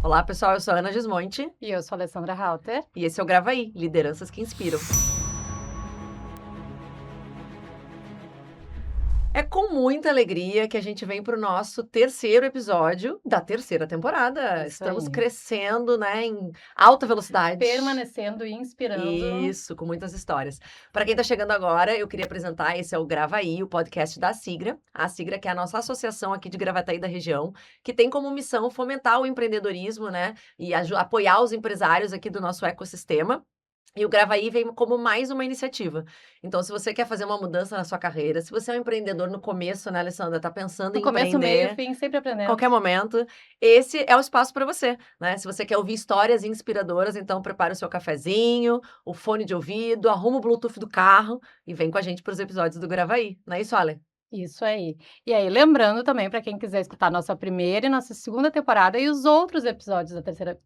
Olá, pessoal, eu sou a Ana Gismonti E eu sou a Alessandra Halter. e esse é o Gravaí, Lideranças que Inspiram. É com muita alegria que a gente vem para o nosso terceiro episódio da terceira temporada. Isso Estamos aí. crescendo, né, em alta velocidade. Permanecendo e inspirando. Isso, com muitas histórias. Para quem está chegando agora, eu queria apresentar, esse é o Gravaí, o podcast da Sigra. A Sigra, que é a nossa associação aqui de Gravataí da região, que tem como missão fomentar o empreendedorismo, né, e apoiar os empresários aqui do nosso ecossistema. E o Gravaí vem como mais uma iniciativa. Então, se você quer fazer uma mudança na sua carreira, se você é um empreendedor no começo, né, Alessandra, tá pensando No em começo, meio, empreender, fim, sempre aprendendo. qualquer momento, esse é o espaço para você, né? Se você quer ouvir histórias inspiradoras, então prepara o seu cafezinho, o fone de ouvido, arruma o Bluetooth do carro e vem com a gente para os episódios do Gravaí. Não é isso, Ale? Isso aí. E aí, lembrando também, para quem quiser escutar nossa primeira e nossa segunda temporada e os outros episódios da terceira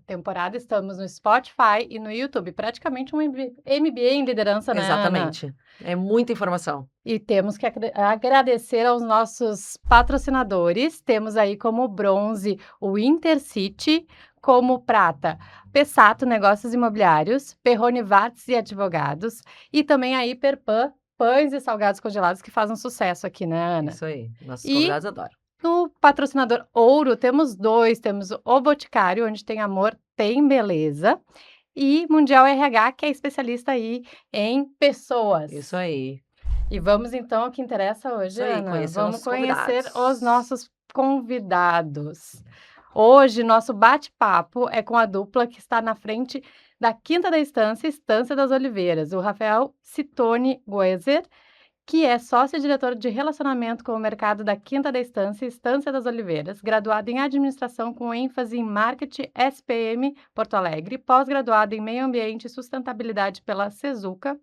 temporada, estamos no Spotify e no YouTube. Praticamente um MBA em liderança, né, Ana? Exatamente. É muita informação. E temos que agradecer aos nossos patrocinadores. Temos aí como bronze o Intercity, como prata Pessato Negócios Imobiliários, Perrone Vates e Advogados, e também a Hiperpan, pães e salgados congelados que fazem sucesso aqui, né, Ana? Isso aí. Nossos E convidados adoram. no patrocinador ouro temos dois, temos o Boticário, onde tem amor, tem beleza, e Mundial RH, que é especialista aí em pessoas. Isso aí. E vamos então ao que interessa hoje, Isso aí, Ana. conhecer Vamos nossos conhecer convidados. os nossos convidados. Hoje, nosso bate-papo é com a dupla que está na frente da Quinta da Estância, Estância das Oliveiras, o Rafael Citone Goezer, que é sócio-diretor de relacionamento com o mercado da Quinta da Estância, Estância das Oliveiras, graduado em administração com ênfase em marketing SPM Porto Alegre, pós-graduado em meio ambiente e sustentabilidade pela Cezuca,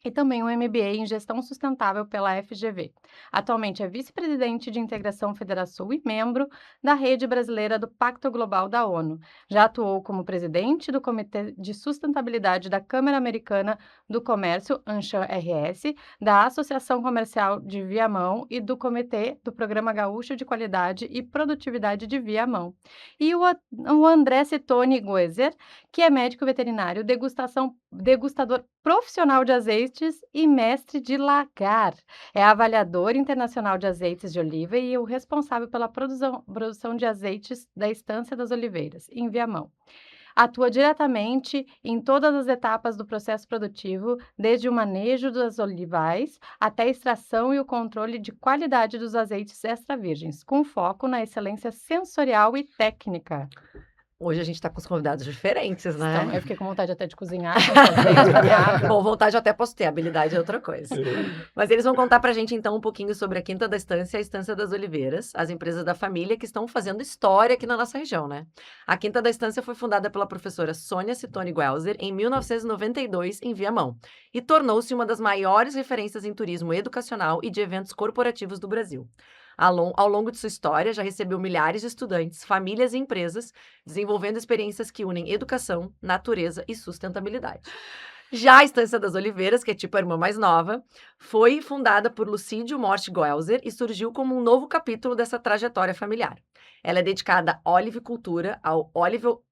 e também um MBA em Gestão Sustentável pela FGV. Atualmente é vice-presidente de Integração Federação e membro da Rede Brasileira do Pacto Global da ONU. Já atuou como presidente do Comitê de Sustentabilidade da Câmara Americana do Comércio, ANCHAM RS, da Associação Comercial de Viamão e do Comitê do Programa Gaúcho de Qualidade e Produtividade de Viamão. E o André Citone Goezer, que é médico veterinário, degustador profissional de azeites e mestre de lagar. É avaliador internacional de azeites de oliva e o responsável pela produção de azeites da Estância das Oliveiras, em Viamão. Atua diretamente em todas as etapas do processo produtivo, desde o manejo das olivais até a extração e o controle de qualidade dos azeites extra virgens, com foco na excelência sensorial e técnica. Hoje a gente tá com os convidados diferentes, né? Então, eu fiquei com vontade até de cozinhar, com azeite pra minha... Bom, vontade eu até posso ter, habilidade é outra coisa. Mas eles vão contar pra gente, então, um pouquinho sobre a Quinta da Estância e a Estância das Oliveiras, as empresas da família que estão fazendo história aqui na nossa região, né? A Quinta da Estância foi fundada pela professora Sônia Citone Guelzer em 1992, em Viamão, e tornou-se uma das maiores referências em turismo educacional e de eventos corporativos do Brasil. Ao longo de sua história, já recebeu milhares de estudantes, famílias e empresas, desenvolvendo experiências que unem educação, natureza e sustentabilidade. Já a Estância das Oliveiras, que é tipo a irmã mais nova, foi fundada por Lucídio Morte Guelzer e surgiu como um novo capítulo dessa trajetória familiar. Ela é dedicada à olivicultura, ao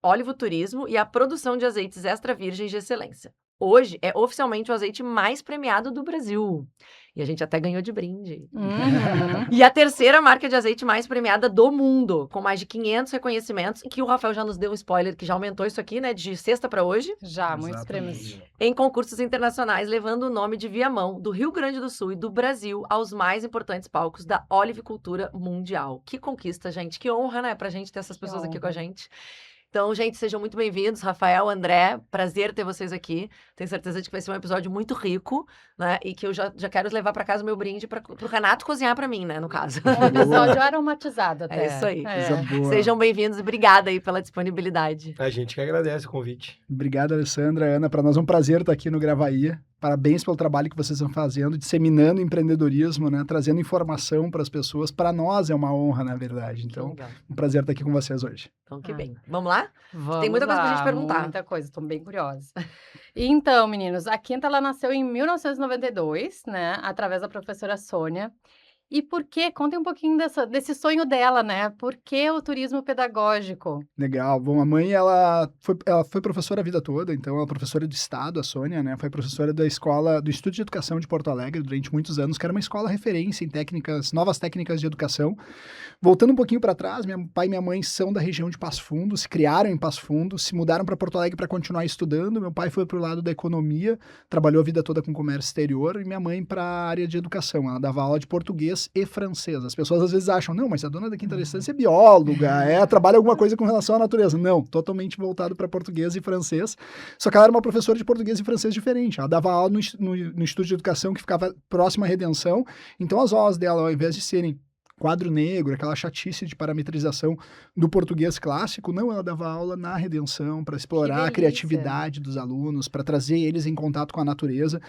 olivoturismo e à produção de azeites extra virgens de excelência. Hoje é oficialmente o azeite mais premiado do Brasil. E a gente até ganhou de brinde. Uhum. E a terceira marca de azeite mais premiada do mundo, com mais de 500 reconhecimentos, e que o Rafael já nos deu um spoiler, que já aumentou isso aqui, né, de sexta para hoje, Já, muitos prêmios. em concursos internacionais, levando o nome de Viamão, do Rio Grande do Sul e do Brasil, aos mais importantes palcos da olivicultura mundial. Que conquista, gente, que honra, né, pra gente ter essas pessoas aqui com a gente. Então, gente, sejam muito bem-vindos, Rafael, André, prazer ter vocês aqui. Tenho certeza de que vai ser um episódio muito rico, né? E que eu já quero levar para casa o meu brinde para o Renato cozinhar para mim, né? No caso. Um episódio aromatizado até. É isso aí. Coisa boa. Sejam bem-vindos e obrigada aí pela disponibilidade. A gente que agradece o convite. Obrigado, Alessandra, Ana. Para nós é um prazer estar aqui no Gravaí. Parabéns pelo trabalho que vocês estão fazendo, disseminando empreendedorismo, né? Trazendo informação para as pessoas. Para nós é uma honra, na verdade. Então, Legal. um prazer estar aqui com vocês hoje. Então, que bem. Vamos lá? Vamos Tem muita coisa pra lá, gente perguntar. Muita coisa, estou bem curiosa. Então, meninos, a Quinta ela nasceu em 1992, né, através da professora Sônia. E por quê? Conta um pouquinho desse sonho dela, né? Por que o turismo pedagógico? Legal. Bom, a mãe, ela foi professora a vida toda, então ela é professora do Estado, a Sônia, né? Foi professora da escola, do Instituto de Educação de Porto Alegre durante muitos anos, que era uma escola referência em técnicas, novas técnicas de educação. Voltando um pouquinho para trás, meu pai e minha mãe são da região de Passo Fundo, se criaram em Passo Fundo, se mudaram para Porto Alegre para continuar estudando. Meu pai foi para o lado da economia, trabalhou a vida toda com comércio exterior, e minha mãe para a área de educação. Ela dava aula de português e francês. As pessoas às vezes acham, não, mas a dona da Quinta da Estância é bióloga, trabalha alguma coisa com relação à natureza. Não, totalmente voltado para português e francês. Só que ela era uma professora de português e francês diferente. Ela dava aula no Instituto de Educação que ficava próximo à Redenção. Então as aulas dela, ao invés de serem quadro negro, aquela chatice de parametrização do português clássico, não, ela dava aula na Redenção para explorar a criatividade dos alunos, para trazer eles em contato com a natureza.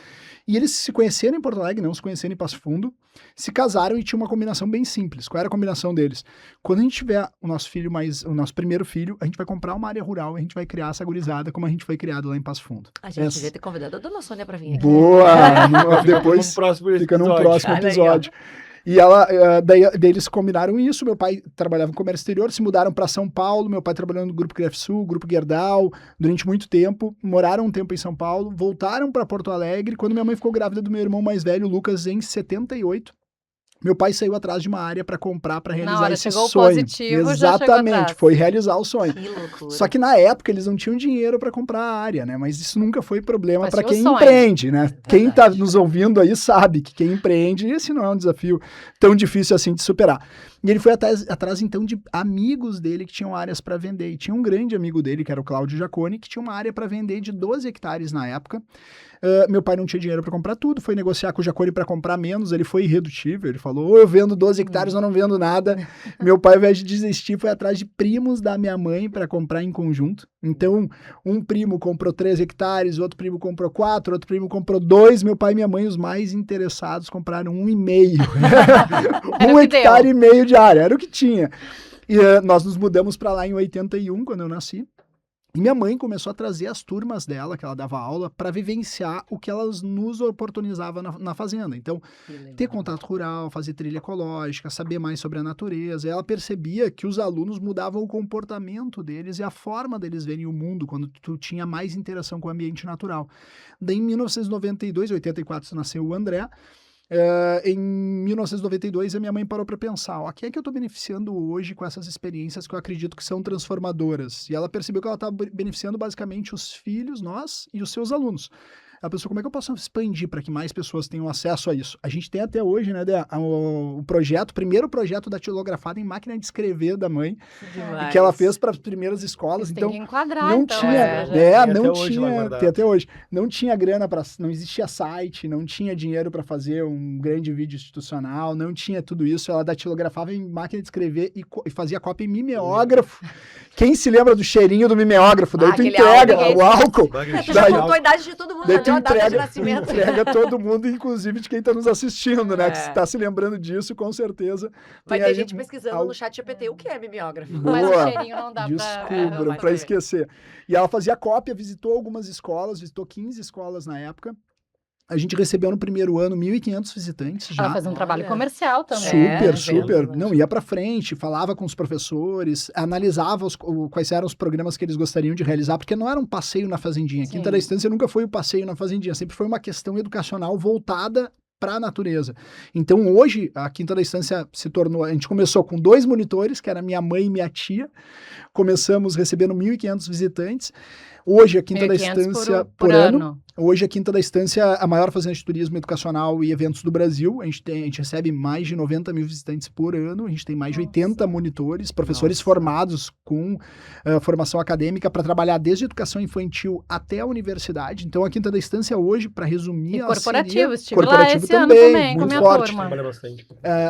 E eles se conheceram em Porto Alegre, não se conheceram em Passo Fundo, se casaram e tinha uma combinação bem simples. Qual era a combinação deles? Quando a gente tiver o nosso primeiro filho, a gente vai comprar uma área rural e a gente vai criar essa gurizada como a gente foi criado lá em Passo Fundo. A gente devia ter convidado a dona Sônia para vir aqui. Boa! Depois fica num próximo episódio. E daí eles combinaram isso. Meu pai trabalhava em comércio exterior, se mudaram para São Paulo. Meu pai trabalhou no Grupo Crefsul, Grupo Gerdau, durante muito tempo. Moraram um tempo em São Paulo, voltaram para Porto Alegre. Quando minha mãe ficou grávida do meu irmão mais velho, Lucas, em 78, meu pai saiu atrás de uma área para comprar, para realizar esse chegou sonho. Positivo, exatamente, foi realizar o sonho. Que loucura. Só que na época eles não tinham dinheiro para comprar a área, né? Mas isso nunca foi problema para quem sonho. empreende, né? Quem tá nos ouvindo aí sabe que quem empreende, esse não é um desafio tão difícil assim de superar. E ele foi atrás então de amigos dele que tinham áreas para vender. E tinha um grande amigo dele, que era o Cláudio Jaconi, que tinha uma área para vender de 12 hectares na época. Meu pai não tinha dinheiro para comprar tudo, foi negociar com o Jaconi para comprar menos, ele foi irredutível, ele falou, ou eu vendo 12 hectares ou não vendo nada. Meu pai, ao invés de desistir, foi atrás de primos da minha mãe para comprar em conjunto. Então, um primo comprou 3 hectares, outro primo comprou 4, outro primo comprou 2, meu pai e minha mãe, os mais interessados, compraram 1,5. 1 hectare e meio de área, era o que tinha. E nós nos mudamos para lá em 81, quando eu nasci. E minha mãe começou a trazer as turmas dela, que ela dava aula, para vivenciar o que elas nos oportunizavam na fazenda. Então, ter contato rural, fazer trilha ecológica, saber mais sobre a natureza. E ela percebia que os alunos mudavam o comportamento deles e a forma deles verem o mundo quando tu tinha mais interação com o ambiente natural. Daí, em 1992, 84, nasceu o André. Em 1992, a minha mãe parou para pensar, o que é que eu estou beneficiando hoje com essas experiências que eu acredito que são transformadoras? E ela percebeu que ela estava beneficiando basicamente os filhos, nós e os seus alunos. Ela pensou, como é que eu posso expandir para que mais pessoas tenham acesso a isso? A gente tem até hoje, né, o primeiro projeto da datilografada em máquina de escrever da mãe, que ela fez para as primeiras escolas. Então, tem que enquadrar, não então, tinha, não tinha, tem até hoje, não tinha grana para, não existia site, não tinha dinheiro para fazer um grande vídeo institucional, não tinha tudo isso. Ela datilografava em máquina de escrever e fazia cópia em mimeógrafo. Quem se lembra do cheirinho do mimeógrafo? Daí tu entrega o álcool. Tu já contou a idade de todo mundo, já deu a data de nascimento. Entrega todo mundo, inclusive de quem está nos assistindo, né? Que está se lembrando disso, com certeza. Vai ter gente pesquisando no chat GPT o que é mimeógrafo. Mas o cheirinho não dá para esquecer. E ela fazia cópia, visitou algumas escolas, visitou 15 escolas na época. A gente recebeu no primeiro ano 1.500 visitantes já. Ela fazia um trabalho comercial também. Super. Não, ia para frente, falava com os professores, analisava quais eram os programas que eles gostariam de realizar, porque não era um passeio na fazendinha. A Quinta da Estância nunca foi o passeio na fazendinha, sempre foi uma questão educacional voltada para a natureza. Então, hoje, a Quinta da Estância se tornou... A gente começou com 2 monitores, que era minha mãe e minha tia. Começamos recebendo 1.500 visitantes. Hoje, a Quinta da Estância, por ano. Hoje, a Quinta da Estância é a maior fazenda de turismo educacional e eventos do Brasil. A gente recebe mais de 90 mil visitantes por ano. A gente tem mais de 80 monitores, professores formados com formação acadêmica para trabalhar desde educação infantil até a universidade. Então, a Quinta da Estância hoje, para resumir... E corporativo, estive lá esse ano também, muito com a minha forte. Turma. Trabalha bastante.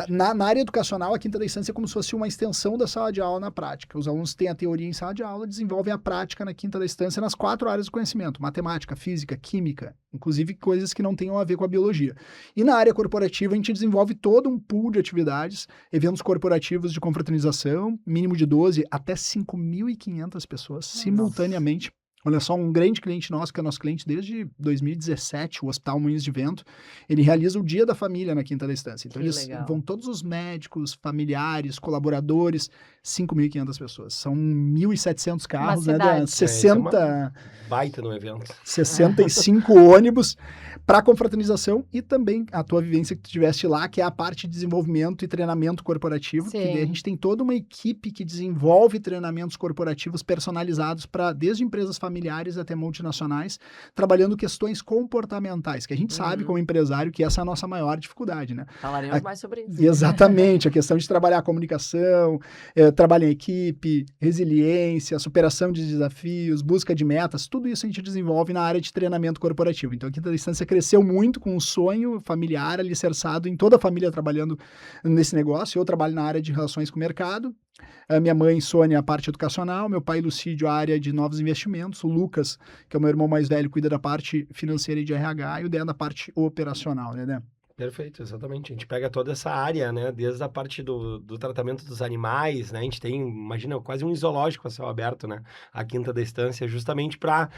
Na área educacional, a Quinta da Estância é como se fosse uma extensão da sala de aula na prática. Os alunos têm a teoria em sala de aula, desenvolvem a prática na Quinta da Estância nas 4 áreas do conhecimento: matemática, física, química, inclusive coisas que não tenham a ver com a biologia. E na área corporativa, a gente desenvolve todo um pool de atividades, eventos corporativos de confraternização, mínimo de 12 até 5.500 pessoas simultaneamente. Olha só, um grande cliente nosso, que é nosso cliente desde 2017, o Hospital Moinhos de Vento, ele realiza o Dia da Família na Quinta da Estância. Então, Que eles legal. vão todos os médicos, familiares, colaboradores, 5.500 pessoas. São 1.700 carros, né? cidade. 60... Baita no evento. 65 ônibus para confraternização e também a tua vivência que tu tiveste lá, que é a parte de desenvolvimento e treinamento corporativo, que Sim. daí a gente tem toda uma equipe que desenvolve treinamentos corporativos personalizados para desde empresas familiares até multinacionais, trabalhando questões comportamentais, que a gente sabe como empresário que essa é a nossa maior dificuldade, né? Falaremos mais sobre isso. Exatamente, a questão de trabalhar a comunicação, trabalho em equipe, resiliência, superação de desafios, busca de metas, tudo isso a gente desenvolve na área de treinamento corporativo. Então, a Quinta da Estância cresceu muito com um sonho familiar alicerçado em toda a família trabalhando nesse negócio. Eu trabalho na área de relações com o mercado, a minha mãe, Sônia, a parte educacional, meu pai, Lucídio, a área de novos investimentos, o Lucas, que é o meu irmão mais velho, cuida da parte financeira e de RH, e o Dé da parte operacional, né, Dé? Perfeito, exatamente. A gente pega toda essa área, né? Desde a parte do tratamento dos animais, né? A gente tem, imagina, quase um zoológico a céu aberto, né? A Quinta da Estância, justamente para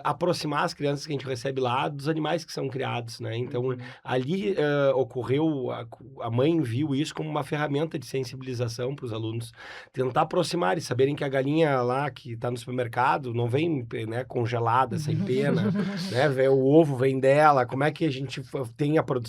aproximar as crianças que a gente recebe lá dos animais que são criados, né? Então, ali ocorreu, a mãe viu isso como uma ferramenta de sensibilização para os alunos, tentar aproximar e saberem que a galinha lá que está no supermercado não vem, né, congelada, sem pena, né? O ovo vem dela, como é que a gente tem a produção,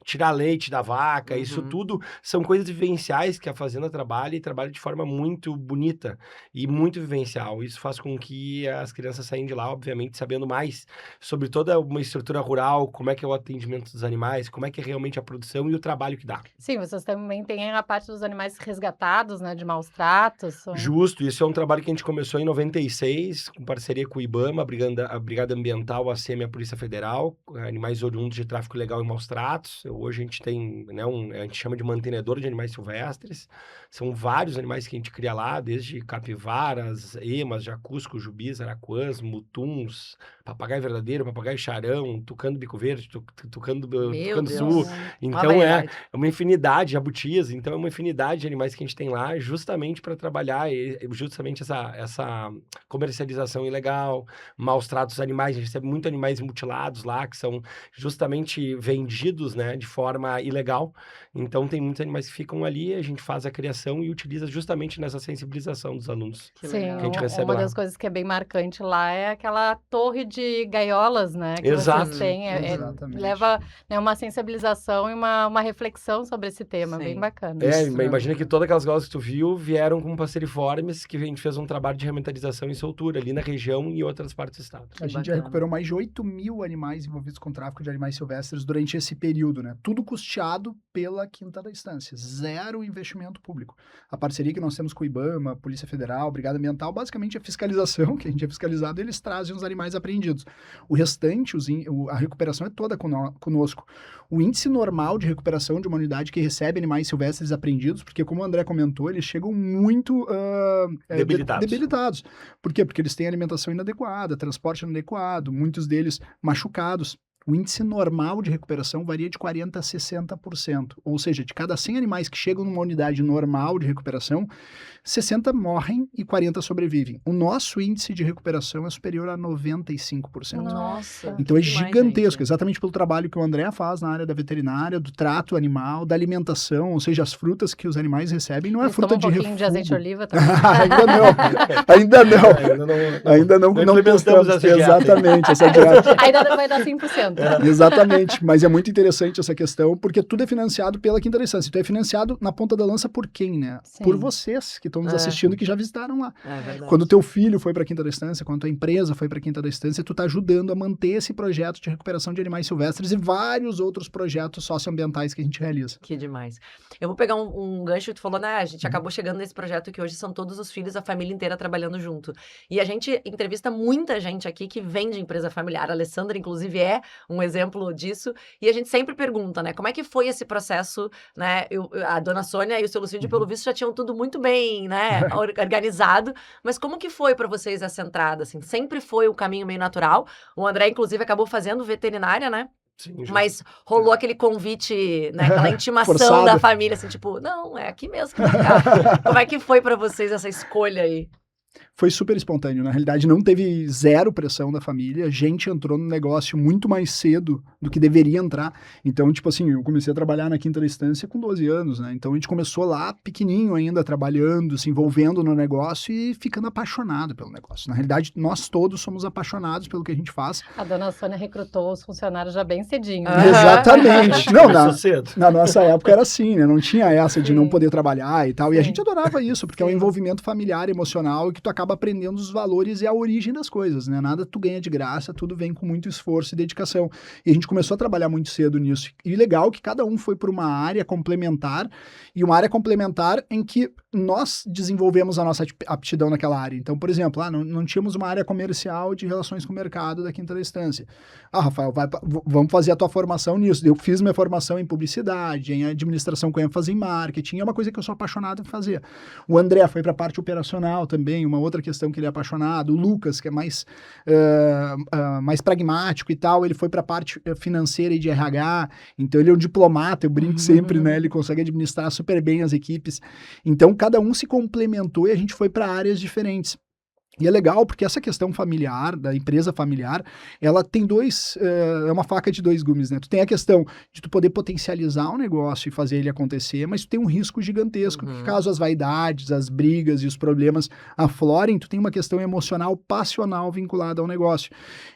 tirar leite da vaca, isso tudo são coisas vivenciais que a fazenda trabalha e trabalha de forma muito bonita e muito vivencial. Isso faz com que as crianças saiam de lá, obviamente, sabendo mais sobre toda uma estrutura rural, como é que é o atendimento dos animais, como é que é realmente a produção e o trabalho que dá. Sim, vocês também têm a parte dos animais resgatados, né, de maus tratos. Justo, isso é um trabalho que a gente começou em 96, com parceria com o IBAMA, a Brigada Ambiental, a SEMI e a Polícia Federal, animais oriundos de tráfico ilegal e maus tratos. Hoje a gente tem, né, a gente chama de mantenedor de animais silvestres. São vários animais que a gente cria lá, desde capivaras, emas, jacuscos, jubis, araquãs, mutuns, papagaio verdadeiro, papagaio charão, tucano bico verde, tucano Deus. sul. Então Uma variedade. é uma infinidade, jabutias, então é uma infinidade de animais que a gente tem lá justamente para trabalhar justamente essa comercialização ilegal, maus tratos dos animais. A gente recebe muitos animais mutilados lá, que são justamente vendidos, né, de forma ilegal. Então tem muitos animais que ficam ali, a gente faz a criação e utiliza justamente nessa sensibilização dos alunos. Que Sim, legal. Que a gente recebe uma lá. das coisas que é bem marcante lá é aquela torre de gaiolas, né? Que Exato. vocês têm. Exatamente. Leva, né, uma sensibilização e uma reflexão sobre esse tema, Sim. bem bacana. Imagina que todas aquelas gaiolas que tu viu vieram com passeriformes, que a gente fez um trabalho de revitalização e soltura ali na região e em outras partes do estado. A gente já bacana. recuperou mais de 8.000 animais envolvidos com tráfico de animais silvestres durante esse período, né? Tudo custeado pela Quinta da Estância. Zero investimento público. A parceria que nós temos com o IBAMA, Polícia Federal, Brigada Ambiental, basicamente é fiscalização, que a gente é fiscalizado, e eles trazem os animais apreendidos. O restante, a recuperação é toda conosco. O índice normal de recuperação de uma unidade que recebe animais silvestres apreendidos, porque como o André comentou, eles chegam muito debilitados. Por quê? Porque eles têm alimentação inadequada, transporte inadequado, muitos deles machucados. O índice normal de recuperação varia de 40% a 60%. Ou seja, de cada 100 animais que chegam numa unidade normal de recuperação, 60 morrem e 40 sobrevivem. O nosso índice de recuperação é superior a 95%. Nossa. Então é que demais, gigantesco, gente. exatamente pelo trabalho que o André faz na área da veterinária, do trato animal, da alimentação, ou seja, as frutas que os animais recebem não é Eles fruta tomam de um pouquinho de azeite de refúgio. oliva também. Ainda não. Ainda não implementamos testamos essa dieta. exatamente essa dieta. Ainda vai dar 100%. Exatamente, mas é muito interessante essa questão, porque tudo é financiado pela Quinta da Estância. Então é financiado na ponta da lança por quem, né? Sim. Por vocês que estão nos assistindo, que já visitaram lá. É verdade. Quando o teu filho foi para a Quinta da Estância, quando a tua empresa foi para a Quinta da Estância, tu tá ajudando a manter esse projeto de recuperação de animais silvestres e vários outros projetos socioambientais que a gente realiza. Que demais. Eu vou pegar um gancho que tu falou, né? A gente acabou chegando nesse projeto que hoje são todos os filhos, a família inteira trabalhando junto. E a gente entrevista muita gente aqui que vem de empresa familiar. A Alessandra, inclusive, é um exemplo disso. E a gente sempre pergunta, né? Como é que foi esse processo, né? A dona Sônia e o seu Lucídio, pelo visto, já tinham tudo muito bem, né? Organizado. Mas como que foi para vocês essa entrada, assim? Sempre foi um caminho meio natural. O André, inclusive, acabou fazendo veterinária, né? Sim, justo. Mas rolou aquele convite, né? Aquela intimação Forçado. da família, assim, tipo, não, é aqui mesmo que vai ficar. Como é que foi pra vocês essa escolha aí? Foi super espontâneo. Na realidade, não teve zero pressão da família. A gente entrou no negócio muito mais cedo do que deveria entrar. Então, tipo assim, eu comecei a trabalhar na Quinta da Estância com 12 anos, né? Então, a gente começou lá pequenininho ainda, trabalhando, se envolvendo no negócio e ficando apaixonado pelo negócio. Na realidade, nós todos somos apaixonados pelo que a gente faz. A dona Sônia recrutou os funcionários já bem cedinho. Ah. Exatamente. Não, Começou cedo. na nossa época era assim, né? Não tinha essa de não Sim. poder trabalhar e tal. E a Sim. gente adorava isso, porque é um Sim. envolvimento familiar, emocional, e que tu acaba aprendendo os valores e a origem das coisas, né? Nada tu ganha de graça, tudo vem com muito esforço e dedicação. E a gente começou a trabalhar muito cedo nisso. E legal que cada um foi por uma área complementar, e uma área complementar em que nós desenvolvemos a nossa aptidão naquela área. Então, por exemplo, não tínhamos uma área comercial de relações com o mercado da Quinta da Estância. Rafael, vamos fazer a tua formação nisso. Eu fiz minha formação em publicidade, em administração com ênfase em marketing, é uma coisa que eu sou apaixonado em fazer. O André foi para a parte operacional também, uma outra questão que ele é apaixonado. O Lucas, que é mais pragmático e tal, ele foi para a parte financeira e de RH, então ele é um diplomata, eu brinco sempre, né? Ele consegue administrar super bem as equipes. Então, cada um se complementou e a gente foi para áreas diferentes. E é legal porque essa questão familiar, da empresa familiar, ela tem é uma faca de dois gumes, né? Tu tem a questão de tu poder potencializar o negócio e fazer ele acontecer, mas tu tem um risco gigantesco, que caso as vaidades, as brigas e os problemas aflorem, tu tem uma questão emocional, passional vinculada ao negócio.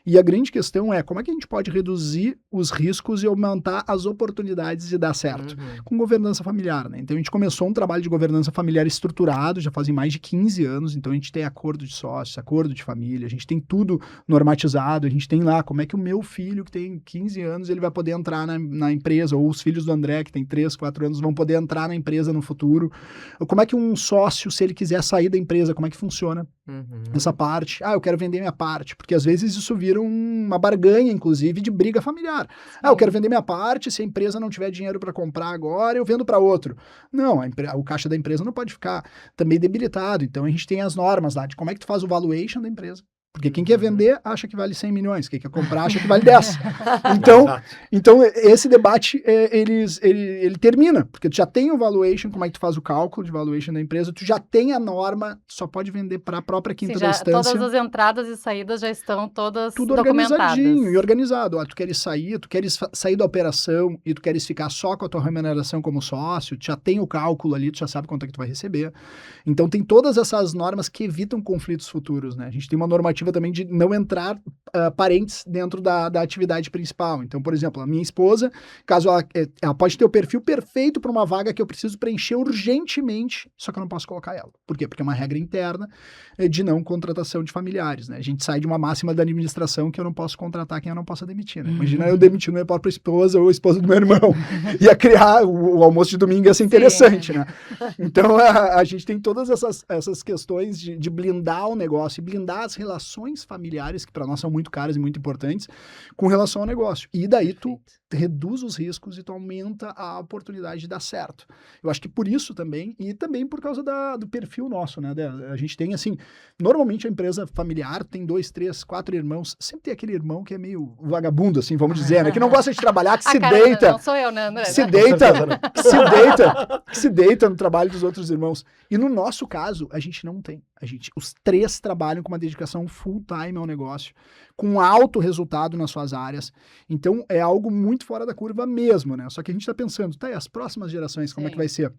E a grande questão é como é que a gente pode reduzir os riscos e aumentar as oportunidades de dar certo? Com governança familiar, né? Então a gente começou um trabalho de governança familiar estruturado, já fazem mais de 15 anos, então a gente tem acordo de sócios, acordo de família, a gente tem tudo normatizado, a gente tem lá como é que o meu filho, que tem 15 anos, ele vai poder entrar na empresa, ou os filhos do André, que tem 3, 4 anos, vão poder entrar na empresa no futuro. Como é que um sócio, se ele quiser sair da empresa, como é que funciona essa parte? Eu quero vender minha parte, porque às vezes isso vira uma barganha, inclusive, de briga familiar. Eu quero vender minha parte, se a empresa não tiver dinheiro para comprar agora, eu vendo para outro. Não, o caixa da empresa não pode ficar também debilitado, então a gente tem as normas lá de como é que tu faz o valuation da empresa. Porque quem quer vender acha que vale 100 milhões, quem quer comprar acha que vale 10. Então esse debate, ele termina, porque tu já tem o valuation, como é que tu faz o cálculo de valuation da empresa, tu já tem a norma, só pode vender para a própria Quinta da Estância. Todas as entradas e saídas já estão todas tudo documentadas. organizadinho e organizado. Tu queres sair da operação e tu queres ficar só com a tua remuneração como sócio, tu já tem o cálculo ali, tu já sabe quanto é que tu vai receber. Então tem todas essas normas que evitam conflitos futuros, né? A gente tem uma normativa também de não entrar parentes dentro da atividade principal. Então, por exemplo, a minha esposa, caso ela pode ter o perfil perfeito para uma vaga que eu preciso preencher urgentemente, só que eu não posso colocar ela. Por quê? Porque é uma regra interna de não contratação de familiares, né? A gente sai de uma máxima da administração que eu não posso contratar quem eu não possa demitir, né? Imagina eu demitindo minha própria esposa ou a esposa do meu irmão. Ia criar o almoço de domingo, ia ser interessante, né? Então, a gente tem todas essas questões de blindar o negócio e blindar as relações familiares, que para nós são muito caras e muito importantes, com relação ao negócio. E daí tu reduz os riscos e tu aumenta a oportunidade de dar certo. Eu acho que por isso também, e também por causa do perfil nosso, né? A gente tem, assim, normalmente a empresa familiar tem 2, 3, 4 irmãos, sempre tem aquele irmão que é meio vagabundo, assim, vamos dizer, né? Que não gosta de trabalhar, que se deita. Não sou eu, né, André? Se deita no trabalho dos outros irmãos. E no nosso caso, a gente não tem. Os 3 trabalham com uma dedicação full time ao negócio, com alto resultado nas suas áreas. Então, é algo muito fora da curva mesmo, né? Só que a gente está pensando, e as próximas gerações, como é que vai ser?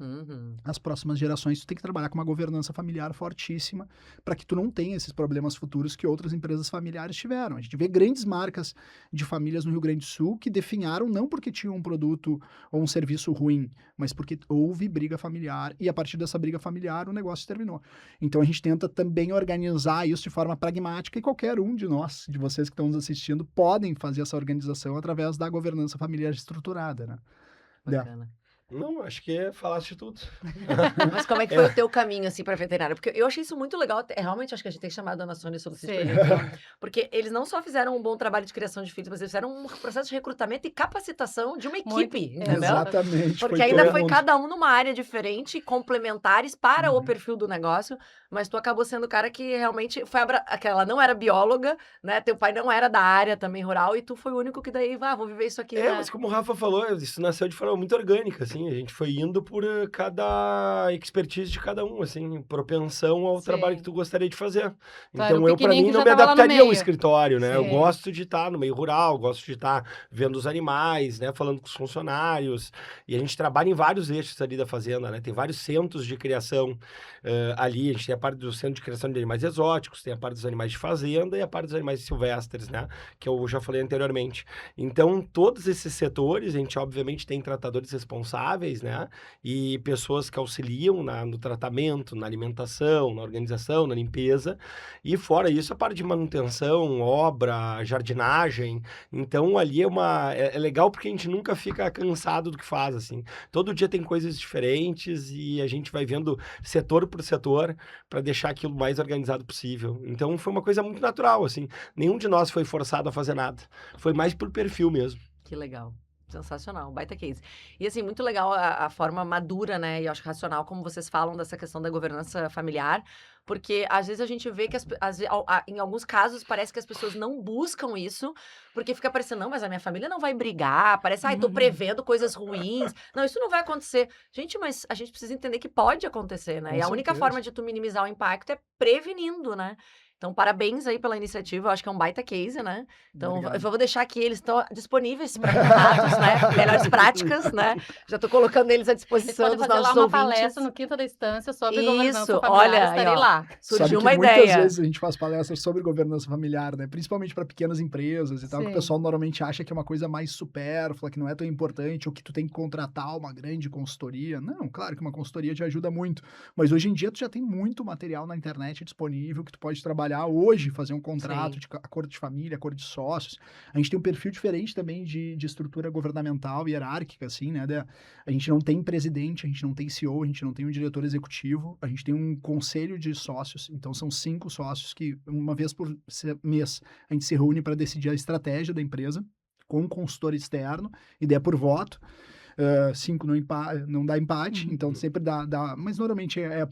As próximas gerações, tu tem que trabalhar com uma governança familiar fortíssima para que tu não tenha esses problemas futuros que outras empresas familiares tiveram. A gente vê grandes marcas de famílias no Rio Grande do Sul que definharam não porque tinham um produto ou um serviço ruim, mas porque houve briga familiar e a partir dessa briga familiar o negócio terminou. Então, a gente tenta também organizar isso de forma pragmática e qualquer um de nós, de vocês que estão nos assistindo, podem fazer essa organização através da governança familiar estruturada, né? Bacana. Não, acho que falaste de tudo. Mas como é que foi o teu caminho, assim, pra veterinária? Porque eu achei isso muito legal. Realmente, acho que a gente tem que chamar a dona Sônia Solicite pra gente. Porque eles não só fizeram um bom trabalho de criação de filhos, mas eles fizeram um processo de recrutamento e capacitação de uma equipe, entendeu? Exatamente. Porque ainda foi cada um numa área diferente, complementares para o perfil do negócio, mas tu acabou sendo o cara que realmente foi aquela não era bióloga, né? Teu pai não era da área também rural, e tu foi o único que daí, vou viver isso aqui, né? Mas como o Rafa falou, isso nasceu de forma muito orgânica, assim. assim, a gente foi indo por cada expertise de cada um, assim, propensão ao Sim. trabalho que tu gostaria de fazer. Tu era o Então, eu, pra pequenininho mim, que não já me tava lá no adaptaria ao meio. escritório, né? Eu Sim. gosto de estar no meio rural, gosto de estar vendo os animais, né? Falando com os funcionários. E a gente trabalha em vários eixos ali da fazenda, né? Tem vários centros de criação ali. A gente tem a parte do centro de criação de animais exóticos, tem a parte dos animais de fazenda e a parte dos animais silvestres, né? Que eu já falei anteriormente. Então, todos esses setores, a gente obviamente tem tratadores responsáveis, né? E pessoas que auxiliam no tratamento, na alimentação, na organização, na limpeza. E fora isso, a parte de manutenção, obra, jardinagem. Então, ali é legal porque a gente nunca fica cansado do que faz, assim. Todo dia tem coisas diferentes e a gente vai vendo setor por setor para deixar aquilo mais organizado possível. Então, foi uma coisa muito natural, assim. Nenhum de nós foi forçado a fazer nada. Foi mais por perfil mesmo. Que legal. Sensacional, baita case. E assim, muito legal a forma madura, né, e eu acho racional, como vocês falam dessa questão da governança familiar, porque às vezes a gente vê que em alguns casos parece que as pessoas não buscam isso, porque fica parecendo, não, mas a minha família não vai brigar, parece, ai, tô prevendo coisas ruins, não, isso não vai acontecer. Gente, mas a gente precisa entender que pode acontecer, né, Com e a única certeza. forma de tu minimizar o impacto é prevenindo, né. Então, parabéns aí pela iniciativa, eu acho que é um baita case, né? Então, Obrigado. eu vou deixar aqui, eles estão disponíveis para contatos, né? Melhores práticas, né? Já estou colocando eles à Vocês disposição podem dos fazer lá nossos uma ouvintes. palestra no Quinta da Estância sobre governança Isso, familiar, olha, estarei aí, ó. lá. Surgiu Sabe que uma muitas ideia. vezes a gente faz palestras sobre governança familiar, né? Principalmente para pequenas empresas e tal, que o Sim. pessoal normalmente acha que é uma coisa mais supérflua, que não é tão importante, ou que tu tem que contratar uma grande consultoria. Não, claro que uma consultoria te ajuda muito, mas hoje em dia tu já tem muito material na internet disponível que tu pode trabalhar hoje, fazer um contrato Sim. de acordo de família, acordo de sócios. A gente tem um perfil diferente também de estrutura governamental e hierárquica, assim, né? A gente não tem presidente, a gente não tem CEO, a gente não tem um diretor executivo, a gente tem um conselho de sócios, então são 5 sócios que uma vez por mês a gente se reúne para decidir a estratégia da empresa com um consultor externo, e daí é por voto. 5 não dá empate, então sempre dá, mas normalmente é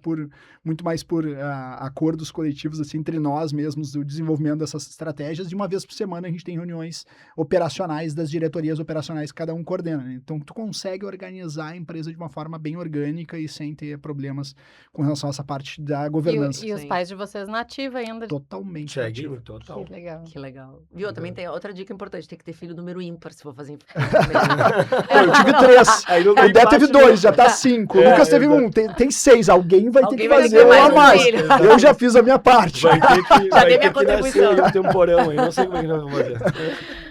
muito mais por acordos coletivos assim, entre nós mesmos, do desenvolvimento dessas estratégias. De uma vez por semana a gente tem reuniões operacionais das diretorias operacionais que cada um coordena, né? Então tu consegue organizar a empresa de uma forma bem orgânica e sem ter problemas com relação a essa parte da governança. E os Sim. pais de vocês na ativa ainda. Totalmente Segue, ativo. total. Que legal. Que legal. Viu? Também tem outra dica importante, tem que ter filho número ímpar, se for fazer Pô, eu tive 3. Aí não A ideia teve empate 2, já tá 5. O Lucas teve 1, tem 6. Alguém vai ter que vai fazer ter um mais a um mais. filho. Eu já fiz a minha parte. Vai ter que, Já dei minha vai ter que contribuição. nascer aí um temporão aí, não sei como é que nós vamos fazer.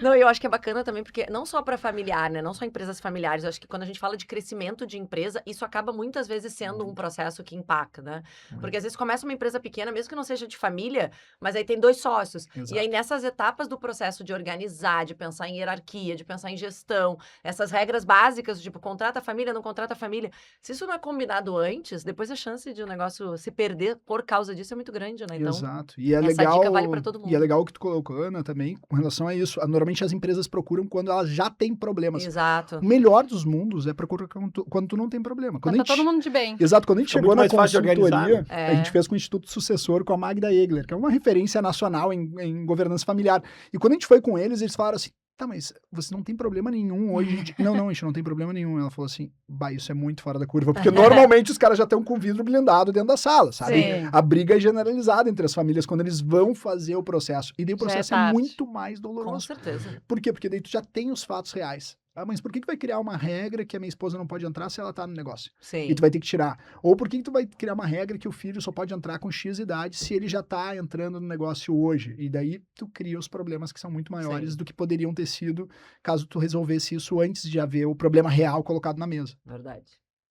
Não, eu acho que é bacana também, porque não só para familiar, né? Não só empresas familiares. Eu acho que quando a gente fala de crescimento de empresa, isso acaba muitas vezes sendo um processo que impacta, né? Porque às vezes começa uma empresa pequena, mesmo que não seja de família, mas aí tem 2 sócios. Exato. E aí nessas etapas do processo de organizar, de pensar em hierarquia, de pensar em gestão, essas regras básicas, tipo, contrata a família, não contrata a família. Se isso não é combinado antes, depois a chance de o negócio se perder por causa disso é muito grande, né? Então, Exato. E é essa legal, dica vale pra todo E é mundo. legal o que tu colocou, Ana, também, com relação a isso. Normalmente as empresas procuram quando elas já têm problemas. exato. O melhor dos mundos é procurar quando tu não tem problema. Quando tá todo mundo de bem. Exato, quando a gente Fica chegou muito na mais fácil de organizar, consultoria, né? a gente fez com o Instituto Sucessor, com a Magda Egler, que é uma referência nacional em governança familiar. E quando a gente foi com eles falaram assim, tá, mas você não tem problema nenhum hoje. Não, a gente não tem problema nenhum. Ela falou assim, bah, isso é muito fora da curva, porque normalmente os caras já estão com vidro blindado dentro da sala, sabe? Sim. A briga é generalizada entre as famílias quando eles vão fazer o processo. E daí o Já é processo é tarde. muito mais Com doloroso. certeza. Por quê? Porque daí tu já tem os fatos reais. Ah, mas por que vai criar uma regra que a minha esposa não pode entrar se ela tá no negócio? Sim. E tu vai ter que tirar. Ou por que tu vai criar uma regra que o filho só pode entrar com X idade se ele já tá entrando no negócio hoje? E daí tu cria os problemas que são muito maiores Sim. do que poderiam ter sido caso tu resolvesse isso antes de haver o problema real colocado na mesa. Verdade.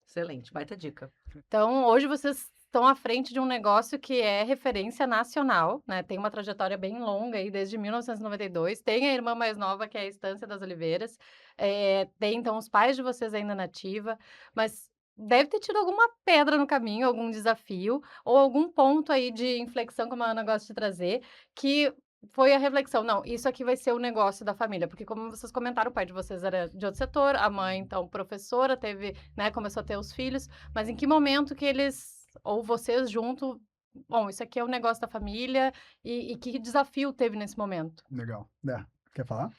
Excelente, baita dica. Então, hoje vocês estão à frente de um negócio que é referência nacional, né? Tem uma trajetória bem longa aí, desde 1992. Tem a irmã mais nova, que é a Estância das Oliveiras. Tem, então, os pais de vocês ainda na ativa. Mas deve ter tido alguma pedra no caminho, algum desafio, ou algum ponto aí de inflexão, como a Ana gosta de trazer, que foi a reflexão. Não, isso aqui vai ser o negócio da família. Porque, como vocês comentaram, o pai de vocês era de outro setor, a mãe, então, professora, teve, né, começou a ter os filhos. Mas em que momento que eles, ou vocês junto, bom, isso aqui é o negócio da família, e que desafio teve nesse momento? Legal. Quer falar?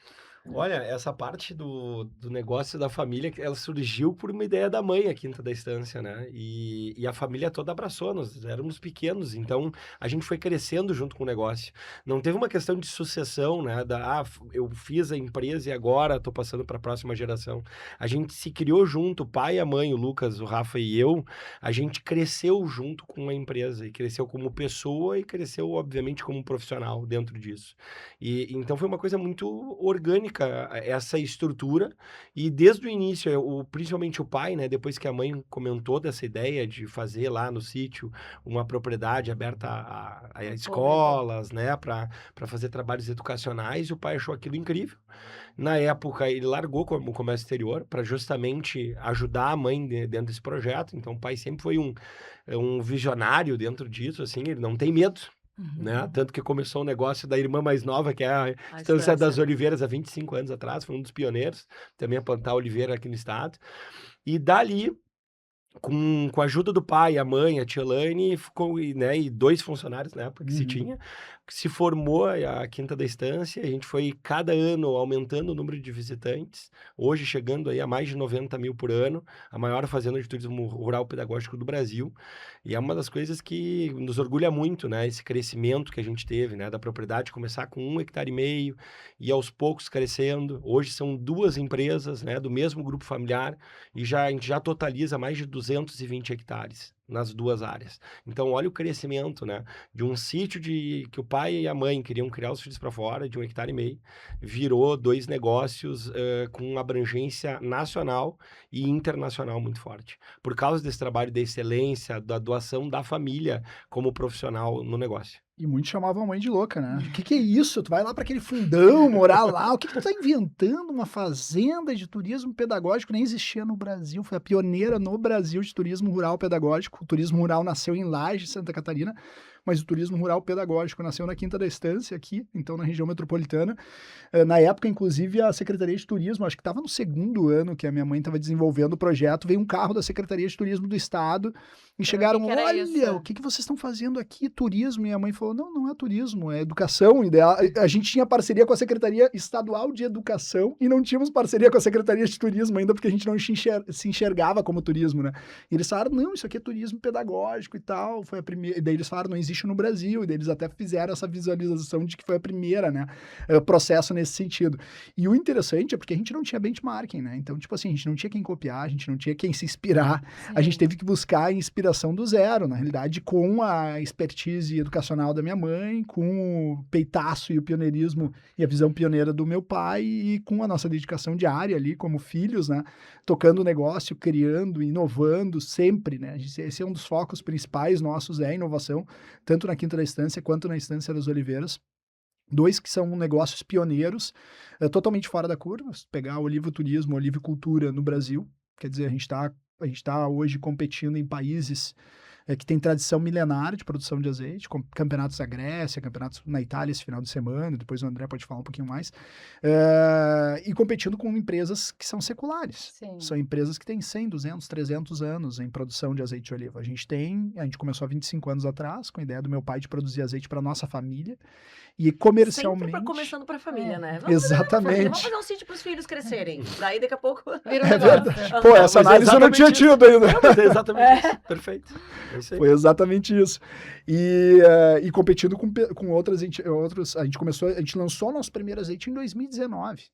Olha, essa parte do negócio da família, ela surgiu por uma ideia da mãe, a Quinta da Estância, né? E a família toda abraçou, nós éramos pequenos, então a gente foi crescendo junto com o negócio. Não teve uma questão de sucessão, né? Eu fiz a empresa e agora estou passando para a próxima geração. A gente se criou junto, o pai, a mãe, o Lucas, o Rafa e eu, a gente cresceu junto com a empresa, e cresceu como pessoa e cresceu, obviamente, como profissional dentro disso. E então foi uma coisa muito orgânica essa estrutura, e desde o início, principalmente o pai, né, depois que a mãe comentou dessa ideia de fazer lá no sítio uma propriedade aberta a escolas, né, para fazer trabalhos educacionais, o pai achou aquilo incrível. Na época, ele largou o comércio exterior para justamente ajudar a mãe dentro desse projeto. Então, o pai sempre foi um visionário dentro disso, assim, ele não tem medo. Né? Tanto que começou o negócio da irmã mais nova, que é a Estância das Oliveiras, há 25 anos atrás, foi um dos pioneiros também a plantar oliveira aqui no estado. E dali, com a ajuda do pai, a mãe, a tia Elaine, né, e 2 funcionários na época que se tinha, se formou a Quinta da Estância. A gente foi cada ano aumentando o número de visitantes, hoje chegando aí a mais de 90 mil por ano, a maior fazenda de turismo rural pedagógico do Brasil. E é uma das coisas que nos orgulha muito, né, esse crescimento que a gente teve, né, da propriedade começar com 1,5 hectares e aos poucos crescendo. Hoje são 2 empresas, né, do mesmo grupo familiar, e a gente já totaliza mais de 220 hectares nas 2 áreas. Então, olha o crescimento, né? De um sítio que o pai e a mãe queriam criar os filhos para fora, de 1,5 hectare, virou 2 negócios com abrangência nacional e internacional muito forte. Por causa desse trabalho de excelência, da doação da família como profissional no negócio. E muitos chamavam a mãe de louca, né? O que é isso? Tu vai lá para aquele fundão, morar lá? O que tu tá inventando? Uma fazenda de turismo pedagógico? Nem existia no Brasil. Foi a pioneira no Brasil de turismo rural pedagógico. O turismo rural nasceu em Laje, Santa Catarina, mas o turismo rural pedagógico nasceu na Quinta da Estância, aqui, então na região metropolitana. Na época, inclusive, a Secretaria de Turismo, acho que estava no 2º ano que a minha mãe estava desenvolvendo o projeto, veio um carro da Secretaria de Turismo do Estado e chegaram, olha, o que vocês estão fazendo aqui? Turismo? E a mãe falou, não é turismo, é educação. A gente tinha parceria com a Secretaria Estadual de Educação e não tínhamos parceria com a Secretaria de Turismo ainda, porque a gente não se enxergava como turismo, né? E eles falaram, não, isso aqui é turismo pedagógico e tal. Foi a primeira. E daí eles falaram, não existe no Brasil. E daí eles até fizeram essa visualização de que foi a primeira, né? Processo nesse sentido. E o interessante é porque a gente não tinha benchmarking, né? Então, tipo assim, a gente não tinha quem copiar, a gente não tinha quem se inspirar. Sim. A gente teve que buscar a inspiração do zero, na realidade, com a expertise educacional da minha mãe, com o peitaço e o pioneirismo e a visão pioneira do meu pai e com a nossa dedicação diária ali como filhos, né? Tocando o negócio, criando, inovando sempre, né? Esse é um dos focos principais nossos, é a inovação, tanto na Quinta da Estância quanto na Estância das Oliveiras. 2 que são negócios pioneiros, totalmente fora da curva. Se pegar o olivoturismo, olivicultura no Brasil, quer dizer, a gente tá hoje competindo em países que tem tradição milenária de produção de azeite, com campeonatos na Grécia, campeonatos na Itália esse final de semana, depois o André pode falar um pouquinho mais, e competindo com empresas que são seculares. Sim. São empresas que têm 100, 200, 300 anos em produção de azeite de oliva. A gente começou há 25 anos atrás, com a ideia do meu pai de produzir azeite para nossa família, e comercialmente... Sempre começando para a família, né? Exatamente. Vamos fazer um sítio para os filhos crescerem. Daí, daqui a pouco... Vira um negócio. Pô, essa análise eu não tinha tido ainda. É exatamente isso. Perfeito. Foi exatamente isso. E competindo com outros, a gente lançou o nosso primeiro azeite em 2019.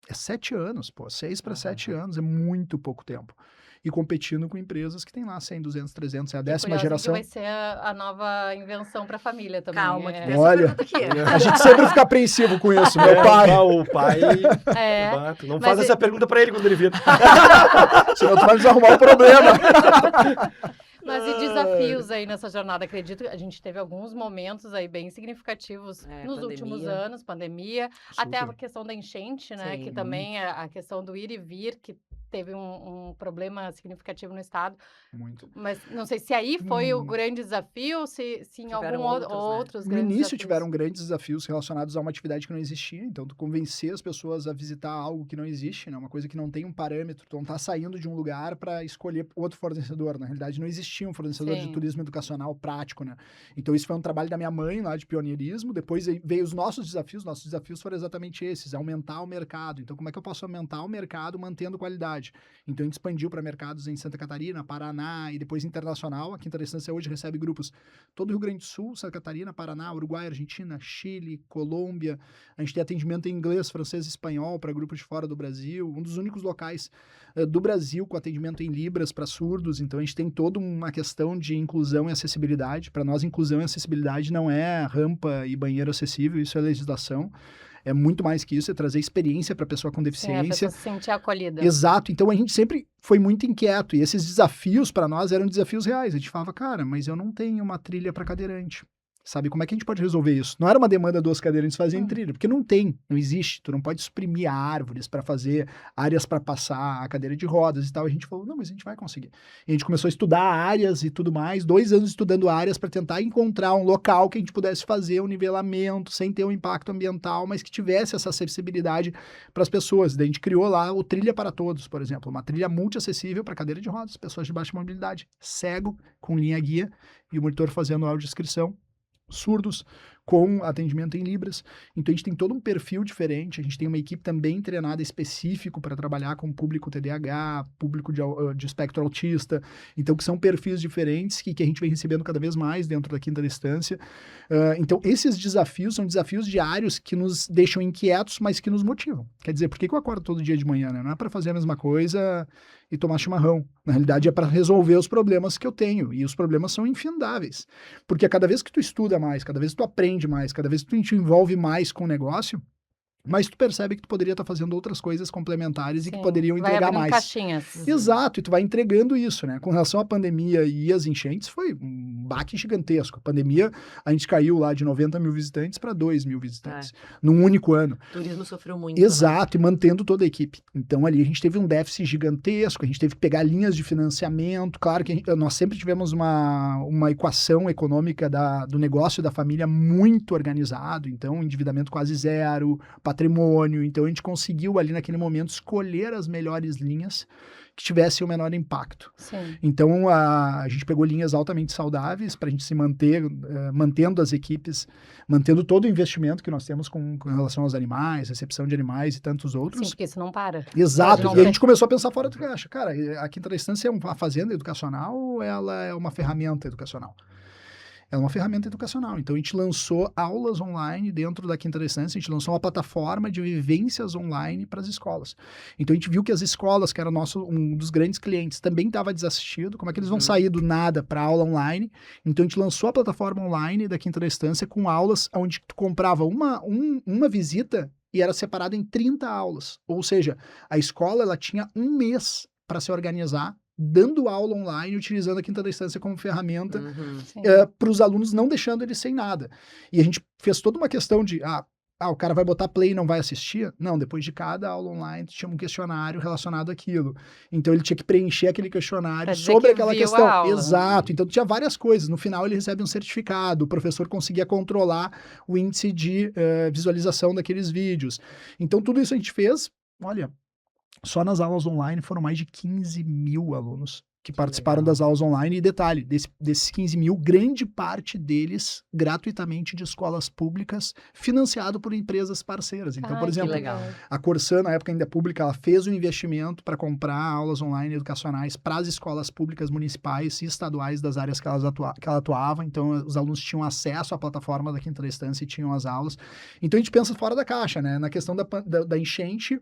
É 7 anos, 6 para 7 anos, é muito pouco tempo. E competindo com empresas que tem lá 100, 200, 300, é a 10ª geração. Que vai ser a nova invenção para a família também. Calma, que olha, a gente sempre fica apreensivo com isso, meu pai. O pai... Não faz essa pergunta para ele quando ele vir. Senão tu vai nos arrumar um problema. Mas e desafios aí nessa jornada? Acredito que a gente teve alguns momentos aí bem significativos nos últimos anos, pandemia, até a questão da enchente, né? Sim. Que também a questão do ir e vir, que teve um problema significativo no estado, Muito. mas não sei se aí foi o Hum. grande desafio ou se em Tiveram algum outros, né? outros No grandes início desafios. tiveram grandes desafios relacionados a uma atividade que não existia, então tu convencer as pessoas a visitar algo que não existe, né? Uma coisa que não tem um parâmetro, tu não tá saindo de um lugar para escolher outro fornecedor, na realidade não existia um fornecedor de Sim. turismo educacional prático, né? Então isso foi um trabalho da minha mãe lá de pioneirismo, depois veio os nossos desafios foram exatamente esses, aumentar o mercado. Então como é que eu posso aumentar o mercado mantendo qualidade? Então a gente expandiu para mercados em Santa Catarina, Paraná e depois internacional. A Quinta da Estância hoje recebe grupos todo o Rio Grande do Sul, Santa Catarina, Paraná, Uruguai, Argentina, Chile, Colômbia. A gente tem atendimento em inglês, francês e espanhol para grupos de fora do Brasil. Um dos únicos locais do Brasil com atendimento em Libras para surdos. Então a gente tem toda uma questão de inclusão e acessibilidade. Para nós, inclusão e acessibilidade não é rampa e banheiro acessível, isso é legislação. É muito mais que isso, é trazer experiência para a pessoa com Sim, a deficiência. pessoa se sentir acolhida. Exato, então a gente sempre foi muito inquieto, e esses desafios para nós eram desafios reais. A gente falava, cara, mas eu não tenho uma trilha para cadeirante. Sabe, como é que a gente pode resolver isso? Não era uma demanda dos cadeirantes fazerem trilha, porque não tem, não existe. Tu não pode exprimir árvores para fazer áreas para passar a cadeira de rodas e tal. A gente falou, não, mas a gente vai conseguir. E a gente começou a estudar áreas e tudo mais, 2 anos estudando áreas para tentar encontrar um local que a gente pudesse fazer um nivelamento sem ter um impacto ambiental, mas que tivesse essa acessibilidade para as pessoas. Daí a gente criou lá o Trilha para Todos, por exemplo, uma trilha multiacessível para cadeira de rodas, pessoas de baixa mobilidade, cego, com linha guia e o monitor fazendo audiodescrição, surdos com atendimento em Libras. Então a gente tem todo um perfil diferente, a gente tem uma equipe também treinada específico para trabalhar com público TDAH, público de espectro autista, então que são perfis diferentes que a gente vem recebendo cada vez mais dentro da Quinta da Estância. Então esses desafios são desafios diários que nos deixam inquietos, mas que nos motivam. Quer dizer, por que eu acordo todo dia de manhã, né? Não é para fazer a mesma coisa e tomar chimarrão. Na realidade é para resolver os problemas que eu tenho, e os problemas são infindáveis. Porque cada vez que tu estuda mais, cada vez que tu aprende mais, cada vez que tu te envolve mais com o negócio, mas tu percebe que tu poderia estar fazendo outras coisas complementares e que Sim, poderiam vai entregar abrindo mais. caixinhas. Exato, e tu vai entregando isso, né? Com relação à pandemia e as enchentes, foi um baque gigantesco. A pandemia, a gente caiu lá de 90 mil visitantes para 2 mil visitantes, num único ano. O turismo sofreu muito, né? Exato, e mantendo toda a equipe. Então ali a gente teve um déficit gigantesco, a gente teve que pegar linhas de financiamento. Claro que nós sempre tivemos uma equação econômica do negócio da família muito organizado, então endividamento quase zero, patrimônio. Então a gente conseguiu ali naquele momento escolher as melhores linhas que tivessem o menor impacto. Sim. Então a gente pegou linhas altamente saudáveis para a gente se manter, mantendo as equipes, mantendo todo o investimento que nós temos com relação aos animais, recepção de animais e tantos Sim, outros. porque isso não para. Exato, Pode não e a ter. gente começou a pensar fora do caixa. Cara, a Quinta da Estância é uma fazenda educacional ou ela é uma ferramenta educacional? É uma ferramenta educacional. Então, a gente lançou aulas online dentro da Quinta da Estância, a gente lançou uma plataforma de vivências online para as escolas. Então, a gente viu que as escolas, que era um dos grandes clientes, também estava desassistido. Como é que eles vão sair do nada para aula online? Então, a gente lançou a plataforma online da Quinta da Estância com aulas onde tu comprava uma visita e era separada em 30 aulas. Ou seja, a escola ela tinha 1 mês para se organizar, dando aula online, utilizando a Quinta da Estância como ferramenta Sim. para os alunos, não deixando eles sem nada. E a gente fez toda uma questão de, o cara vai botar play e não vai assistir? Não, depois de cada aula online tinha um questionário relacionado àquilo. Então ele tinha que preencher aquele questionário Pra dizer sobre que aquela viu a questão. aula. Exato. Então tinha várias coisas. No final ele recebe um certificado, o professor conseguia controlar o índice de visualização daqueles vídeos. Então tudo isso a gente fez, olha, só nas aulas online foram mais de 15 mil alunos que participaram legal. das aulas online. E detalhe, desses 15 mil, grande parte deles gratuitamente de escolas públicas, financiado por empresas parceiras. Então, por Ai, que exemplo, legal. a Corsã, na época ainda pública, ela fez um investimento para comprar aulas online educacionais para as escolas públicas municipais e estaduais das áreas que ela atuava. Então, os alunos tinham acesso à plataforma da Quinta da Estância e tinham as aulas. Então, a gente pensa fora da caixa, né? Na questão da enchente.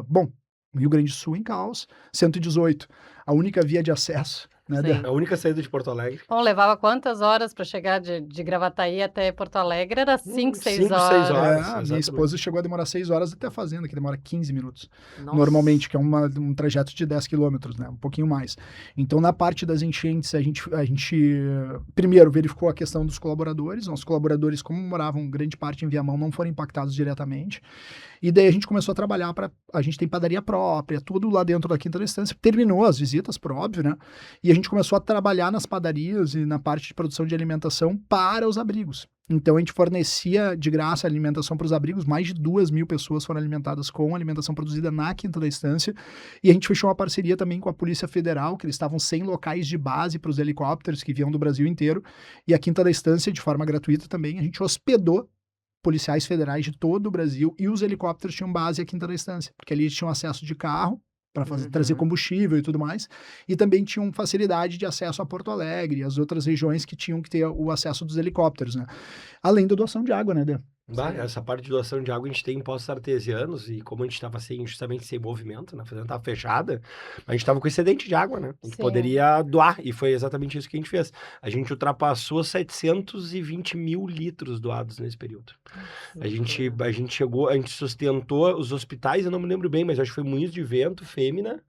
Bom, Rio Grande do Sul em caos, 118, a única via de acesso né? Sim. A única saída de Porto Alegre. Bom, levava quantas horas para chegar de Gravataí até Porto Alegre? Era 5, 6 5, 6 horas. horas. A exatamente. minha esposa chegou a demorar 6 horas até a fazenda, que demora 15 minutos. Nossa. Normalmente, que é um trajeto de 10 quilômetros, né? Um pouquinho mais. Então, na parte das enchentes, a gente primeiro verificou a questão dos colaboradores. Nossos colaboradores, como moravam grande parte em Viamão, não foram impactados diretamente. E daí a gente começou a trabalhar a gente tem padaria própria, tudo lá dentro da Quinta da Estância. Terminou as visitas, por óbvio, né? E a gente começou a trabalhar nas padarias e na parte de produção de alimentação para os abrigos. Então, a gente fornecia de graça alimentação para os abrigos. Mais de 2.000 pessoas foram alimentadas com alimentação produzida na Quinta da Estância. E a gente fechou uma parceria também com a Polícia Federal, que eles estavam sem locais de base para os helicópteros que vinham do Brasil inteiro. E a Quinta da Estância, de forma gratuita também, a gente hospedou policiais federais de todo o Brasil e os helicópteros tinham base à Quinta da Estância, porque ali eles tinham acesso de carro para trazer combustível e tudo mais, e também tinham facilidade de acesso a Porto Alegre e as outras regiões que tinham que ter o acesso dos helicópteros, né? Além da doação de água, né, Dê? Essa parte de doação de água a gente tem em poços artesianos e como a gente estava justamente sem movimento, né? A fazenda estava fechada, a gente estava com excedente de água, né? A gente poderia doar e foi exatamente isso que a gente fez. A gente ultrapassou 720 mil litros doados nesse período. A gente chegou, a gente sustentou os hospitais, eu não me lembro bem, mas acho que foi Moinhos de Vento, Fêmea,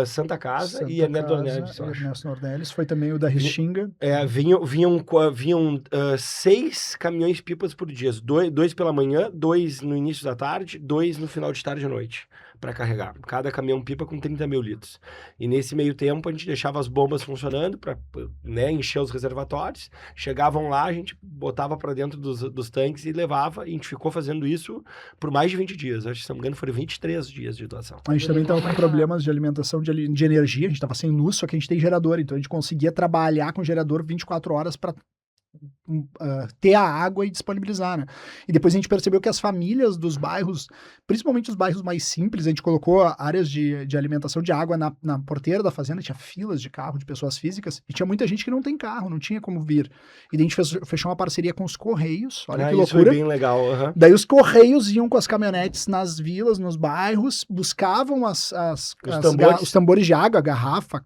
Santa Casa e Ernesto Dornelles, eu acho. Ernesto Dornelles, foi também o da Restinga. Vinham 6 caminhões-pipas por dia, dois pela manhã, 2 no início da tarde, 2 no final de tarde e à noite, para carregar. Cada caminhão-pipa com 30 mil litros. E nesse meio tempo, a gente deixava as bombas funcionando para, né, encher os reservatórios. Chegavam lá, a gente botava para dentro dos tanques e levava. E a gente ficou fazendo isso por mais de 20 dias. Acho que, se não me engano, foram 23 dias de doação. A gente também estava com problemas de alimentação de energia, a gente estava sem luz, só que a gente tem gerador, então a gente conseguia trabalhar com gerador 24 horas para ter a água e disponibilizar, né? E depois a gente percebeu que as famílias dos bairros, principalmente os bairros mais simples, a gente colocou áreas de alimentação de água na porteira da fazenda, tinha filas de carro de pessoas físicas, e tinha muita gente que não tem carro, não tinha como vir. E daí a gente fechou uma parceria com os Correios, olha que loucura. Isso foi bem legal. Daí os Correios iam com as caminhonetes nas vilas, nos bairros, buscavam os tambores de água, a garrafa,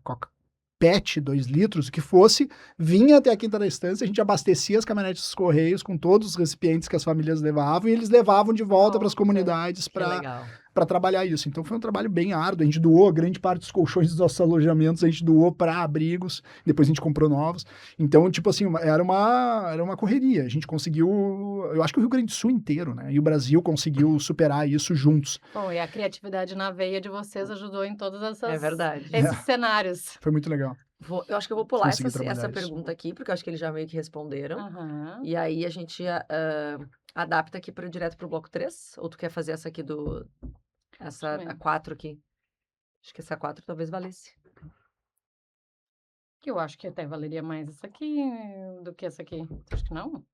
PET, 2 litros, o que fosse, vinha até a Quinta da Estância, a gente abastecia as caminhonetes dos Correios com todos os recipientes que as famílias levavam, e eles levavam de volta para as comunidades para trabalhar isso. Então foi um trabalho bem árduo, a gente doou grande parte dos colchões dos nossos alojamentos, a gente doou para abrigos, depois a gente comprou novos. Então, tipo assim, era uma correria. A gente conseguiu, eu acho que o Rio Grande do Sul inteiro, né? E o Brasil conseguiu superar isso juntos. Bom, e a criatividade na veia de vocês ajudou em todos verdade. esses cenários. Foi muito legal. Eu acho que eu vou pular Consegui essa trabalhar isso. pergunta aqui, porque eu acho que eles já meio que responderam. Aham. E aí a gente adapta aqui direto pro bloco 3? Ou tu quer fazer essa aqui a 4 aqui? Acho que essa 4 talvez valesse. Que eu acho que até valeria mais essa aqui do que essa aqui. Acho que não?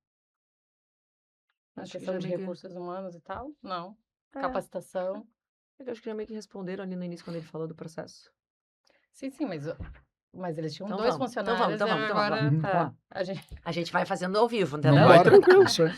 A Acho que questão já de meio que- recursos humanos e tal? Não. É, Capacitação. eu acho que já meio que responderam ali no início quando ele falou do processo. Sim, mas eles tinham Então 2 vamos, então funcionários vamos, e então vamos, agora vamos. tá. A gente... A gente vai fazendo ao vivo, Não entendeu? vai bora. tranquilo. Isso aí.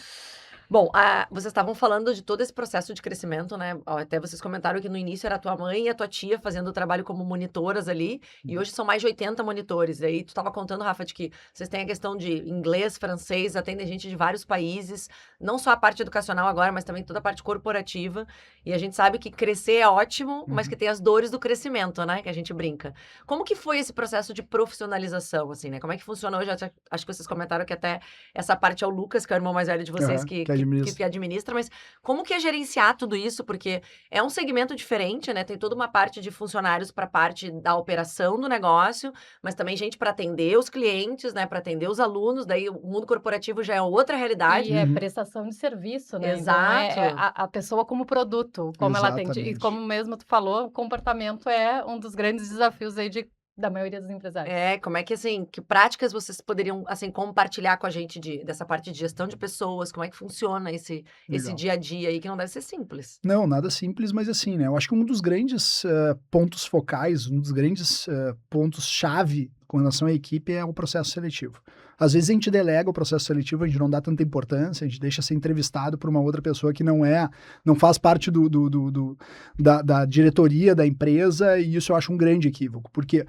Bom, vocês estavam falando de todo esse processo de crescimento, né? Até vocês comentaram que no início era a tua mãe e a tua tia fazendo o trabalho como monitoras ali, e hoje são mais de 80 monitores. E aí tu estava contando, Rafa, de que vocês têm a questão de inglês, francês, atendem gente de vários países, não só a parte educacional agora, mas também toda a parte corporativa. E a gente sabe que crescer é ótimo, mas que tem as dores do crescimento, né? Que a gente brinca. Como que foi esse processo de profissionalização, assim, né? Como é que funciona hoje? Acho que vocês comentaram que até essa parte é o Lucas, que é o irmão mais velho de vocês, Aham, que administra. administra, mas como que é gerenciar tudo isso? Porque é um segmento diferente, né? Tem toda uma parte de funcionários para a parte da operação do negócio, mas também gente para atender os clientes, né? Para atender os alunos, daí o mundo corporativo já é outra realidade. E é prestação de serviço, né? Exato. Então, a pessoa como produto, como ela atende. E Exatamente. como mesmo tu falou, o comportamento é um dos grandes desafios aí da maioria dos empresários. Como é que, assim, que práticas vocês poderiam, assim, compartilhar com a gente dessa parte de gestão de pessoas, como é que funciona esse Legal. dia a dia aí, que não deve ser simples. Não, nada simples, mas assim, né? Eu acho que um dos grandes pontos focais, um dos grandes pontos-chave com relação à equipe é o processo seletivo. Às vezes a gente delega o processo seletivo, a gente não dá tanta importância, a gente deixa ser entrevistado por uma outra pessoa que não faz parte da diretoria da empresa, e isso eu acho um grande equívoco. Por quê?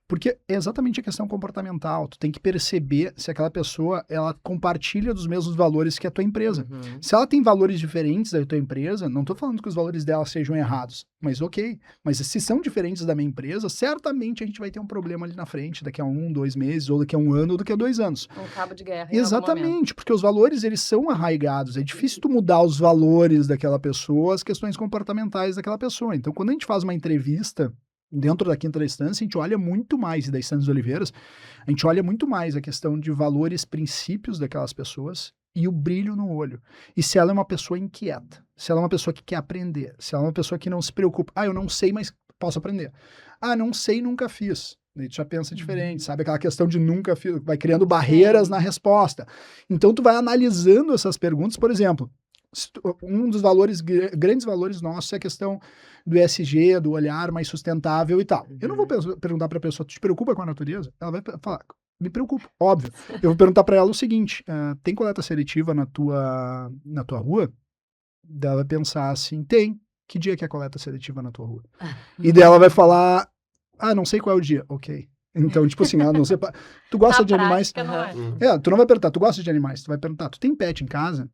Porque é exatamente a questão comportamental. Tu tem que perceber se aquela pessoa, ela compartilha dos mesmos valores que a tua empresa. Uhum. Se ela tem valores diferentes da tua empresa, não tô falando que os valores dela sejam errados, mas ok. Mas se são diferentes da minha empresa, certamente a gente vai ter um problema ali na frente, daqui a 1, 2 meses, ou daqui a 1 ano, ou daqui a 2 anos. Um cabo de guerra em algum momento. Exatamente, porque os valores, eles são arraigados. É difícil tu mudar os valores daquela pessoa, as questões comportamentais daquela pessoa. Então, quando a gente faz uma entrevista dentro da quinta da instância, a gente olha muito mais, e da Instância das Oliveiras, a gente olha muito mais a questão de valores, princípios daquelas pessoas e o brilho no olho. E se ela é uma pessoa inquieta, se ela é uma pessoa que quer aprender, se ela é uma pessoa que não se preocupa, eu não sei, mas posso aprender. Não sei, nunca fiz. Daí tu já pensa diferente, sabe? Aquela questão de nunca fiz, vai criando barreiras na resposta. Então tu vai analisando essas perguntas, por exemplo, um dos valores, grandes valores nossos é a questão do ESG, do olhar mais sustentável e tal. Eu não vou perguntar para a pessoa, tu te preocupa com a natureza? Ela vai falar, me preocupo, óbvio. Eu vou perguntar para ela o seguinte, tem coleta seletiva na tua rua? Ela vai pensar assim, tem. Que dia que é a coleta seletiva na tua rua? E daí ela vai falar, não sei qual é o dia. Ok. Então, tipo assim, não sei. Tu gosta de animais? Não é. Tu não vai perguntar, tu gosta de animais? Tu vai perguntar, tu tem pet em casa?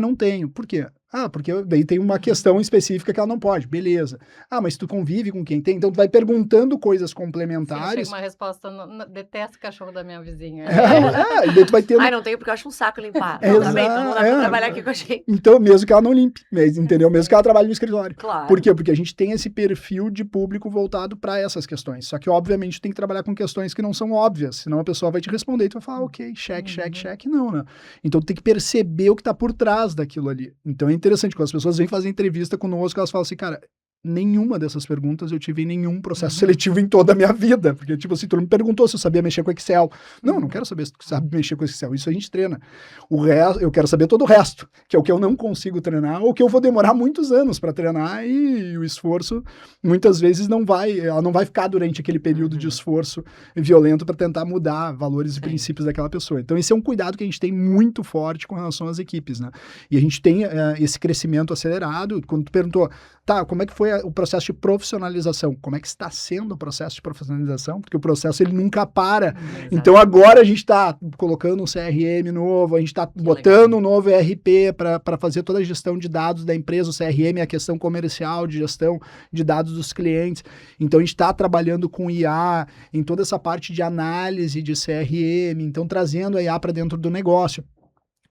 Não tenho. Por quê? Porque daí tem uma questão específica que ela não pode. Beleza. Mas tu convive com quem tem? Então tu vai perguntando coisas complementares. Chega uma resposta, detesto o cachorro da minha vizinha. E daí tu vai tendo... não tenho porque eu acho um saco limpar. Não, tá bem, então não dá pra trabalhar aqui com a gente. Então, mesmo que ela não limpe, entendeu? Mesmo que ela trabalhe no escritório. Claro. Por quê? Porque a gente tem esse perfil de público voltado para essas questões. Só que, obviamente, tem que trabalhar com questões que não são óbvias. Senão a pessoa vai te responder e tu vai falar, ok, check. Não, né? Então, tu tem que perceber o que tá por trás daquilo ali. Então, é interessante, quando as pessoas vêm fazer entrevista conosco, elas falam assim, cara, nenhuma dessas perguntas eu tive em nenhum processo seletivo em toda a minha vida. Porque, tipo assim, tu não me perguntou se eu sabia mexer com Excel. Não quero saber se tu sabe mexer com Excel. Isso a gente treina. O resto, eu quero saber todo o resto, que é o que eu não consigo treinar, ou que eu vou demorar muitos anos para treinar e o esforço, muitas vezes, ela não vai ficar durante aquele período de esforço violento para tentar mudar valores e princípios daquela pessoa. Então, esse é um cuidado que a gente tem muito forte com relação às equipes, né? E a gente tem esse crescimento acelerado. Quando tu perguntou, como é que foi o processo de profissionalização? Como é que está sendo o processo de profissionalização? Porque o processo, ele nunca para. Então, agora a gente está colocando um CRM novo, a gente está botando um novo ERP para fazer toda a gestão de dados da empresa. O CRM é a questão comercial, de gestão de dados dos clientes. Então, a gente está trabalhando com IA em toda essa parte de análise de CRM, então trazendo a IA para dentro do negócio.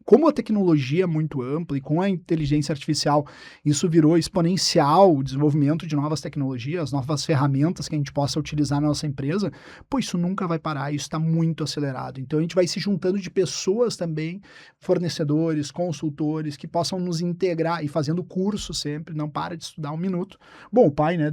Como a tecnologia é muito ampla e com a inteligência artificial isso virou exponencial, o desenvolvimento de novas tecnologias, novas ferramentas que a gente possa utilizar na nossa empresa, isso nunca vai parar, isso está muito acelerado. Então a gente vai se juntando de pessoas também, fornecedores, consultores, que possam nos integrar e fazendo curso sempre, não para de estudar um minuto. Bom, o pai, né,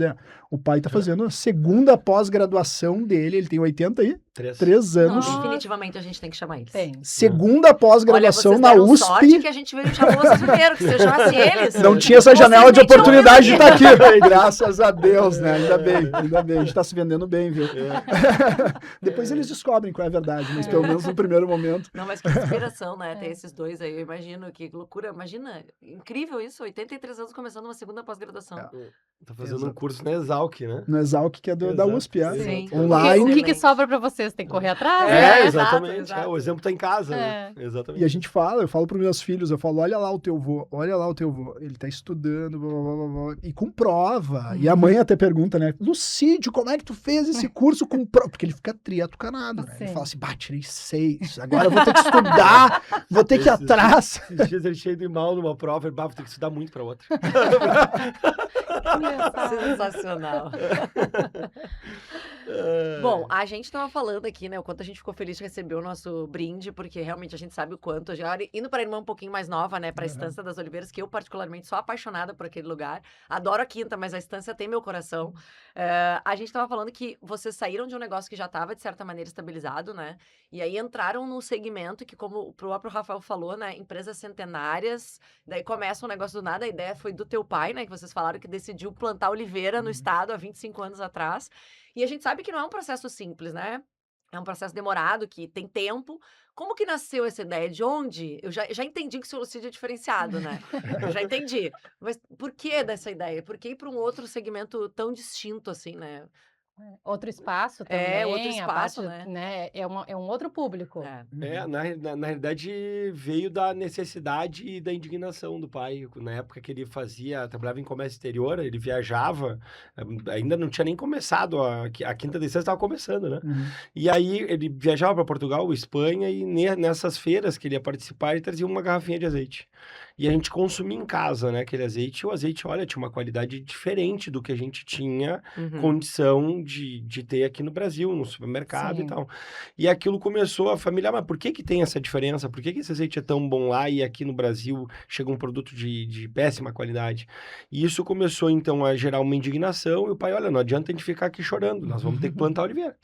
o pai está fazendo a segunda pós-graduação dele, ele tem 83 anos. Definitivamente a gente tem que chamar eles. Tem. Segunda pós-graduação na deram USP. Sorte que a gente veio chamar vocês primeiro, que se eu chamasse eles... Não tinha essa janela de Possivelmente oportunidade de estar aqui. Graças a Deus, né? Ainda bem. A gente tá se vendendo bem, viu? Depois eles descobrem qual é a verdade, mas pelo menos no primeiro momento. Não, mas que inspiração, né? Ter esses dois aí. Eu imagino que loucura. Imagina, incrível isso. 83 anos começando uma segunda pós-graduação. Tá fazendo um curso na Exalc, né? No Exalc, que é da USP, Sim. online. O que sobra pra vocês? Tem que correr atrás? Exatamente. Exato. O exemplo tá em casa, né? Exatamente. E a gente eu falo para meus filhos, olha lá o teu vô, ele tá estudando, blá, blá, blá, blá, e com prova. E a mãe até pergunta, né, Lucídio, como é que tu fez esse curso com prova? Porque ele fica triatucanado, né? Ele fala assim, tirei 6, agora eu vou ter que estudar, vou ter que ir atrás. Esses dias ele cheio de mal numa prova, ele vou ter que estudar muito pra outra. Sensacional. Bom, a gente tava falando aqui, né, o quanto a gente ficou feliz de receber o nosso brinde, porque realmente a gente sabe o quanto, já indo para a irmã um pouquinho mais nova, né, para a Estância das Oliveiras, que eu particularmente sou apaixonada por aquele lugar, adoro a Quinta, mas a Estância tem meu coração. A gente tava falando que vocês saíram de um negócio que já estava, de certa maneira, estabilizado, né, e aí entraram num segmento que, como o próprio Rafael falou, né, empresas centenárias, daí começa um negócio do nada, a ideia foi do teu pai, né, que vocês falaram que decidiu plantar oliveira no estado há 25 anos atrás, e a gente sabe que não é um processo simples, né? É um processo demorado, que tem tempo. Como que nasceu essa ideia? De onde? Eu já entendi que o seu Lucídio é diferenciado, né? Eu já entendi. Mas por que dessa ideia? Por que ir para um outro segmento tão distinto assim, né? Outro espaço também. É, outro a espaço, parte, né? É um outro público. É. Na realidade, veio da necessidade e da indignação do pai. Na época que ele trabalhava em comércio exterior, ele viajava, ainda não tinha nem começado, a Quinta da Estância estava começando, né? Uhum. E aí ele viajava para Portugal, Espanha, e nessas feiras que ele ia participar, ele trazia uma garrafinha de azeite. E a gente consumia em casa, né, aquele azeite, e o azeite, olha, tinha uma qualidade diferente do que a gente tinha condição de ter aqui no Brasil, no supermercado Sim. e tal. E aquilo começou a família, mas por que tem essa diferença? Por que esse azeite é tão bom lá e aqui no Brasil chega um produto de péssima qualidade? E isso começou, então, a gerar uma indignação, e o pai, olha, não adianta a gente ficar aqui chorando, nós vamos ter que plantar oliveira.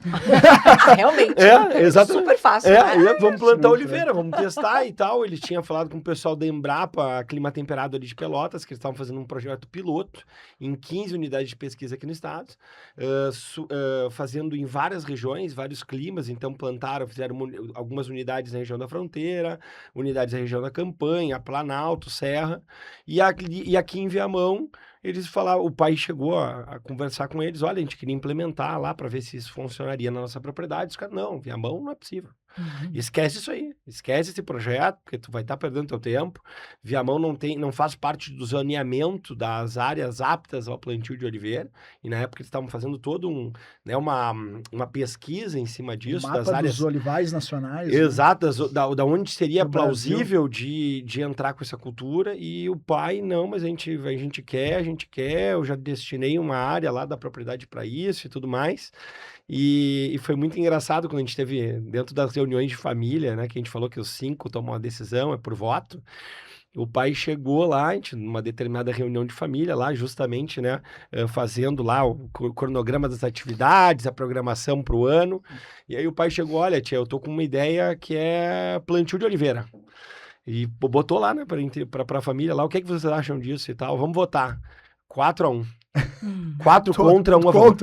Realmente. Exatamente. Super fácil, né? Vamos plantar oliveira, vamos testar e tal. Ele tinha falado com o pessoal da Embrapa, Clima Temperado ali de Pelotas, que eles estavam fazendo um projeto piloto em 15 unidades de pesquisa aqui no estado, fazendo em várias regiões, vários climas. Então fizeram algumas unidades na região da fronteira, unidades na região da Campanha, Planalto, Serra, e aqui em Viamão eles falaram, o pai chegou a conversar com eles, olha, a gente queria implementar lá para ver se isso funcionaria na nossa propriedade. Os caras, não, Viamão não é possível. Esquece isso aí, esquece esse projeto, porque tu vai estar perdendo teu tempo. Viamão não faz parte do zoneamento das áreas aptas ao plantio de oliveira, e na época eles estavam fazendo todo uma pesquisa em cima disso, Mapa das áreas dos olivais nacionais. exatas, da onde seria No plausível de entrar com essa cultura, e o pai, não, mas a gente quer, eu já destinei uma área lá da propriedade para isso e tudo mais. E foi muito engraçado quando a gente teve, dentro das reuniões de família, né, que a gente falou que os 5 tomam a decisão, é por voto. O pai chegou lá, numa determinada reunião de família lá, justamente, né, fazendo lá o cronograma das atividades, a programação para o ano. E aí o pai chegou, olha, tia, eu tô com uma ideia que é plantio de oliveira. E botou lá, né, para a família lá, o que é que vocês acham disso e tal? Vamos votar. 4-1. 4 contra, 1 a favor.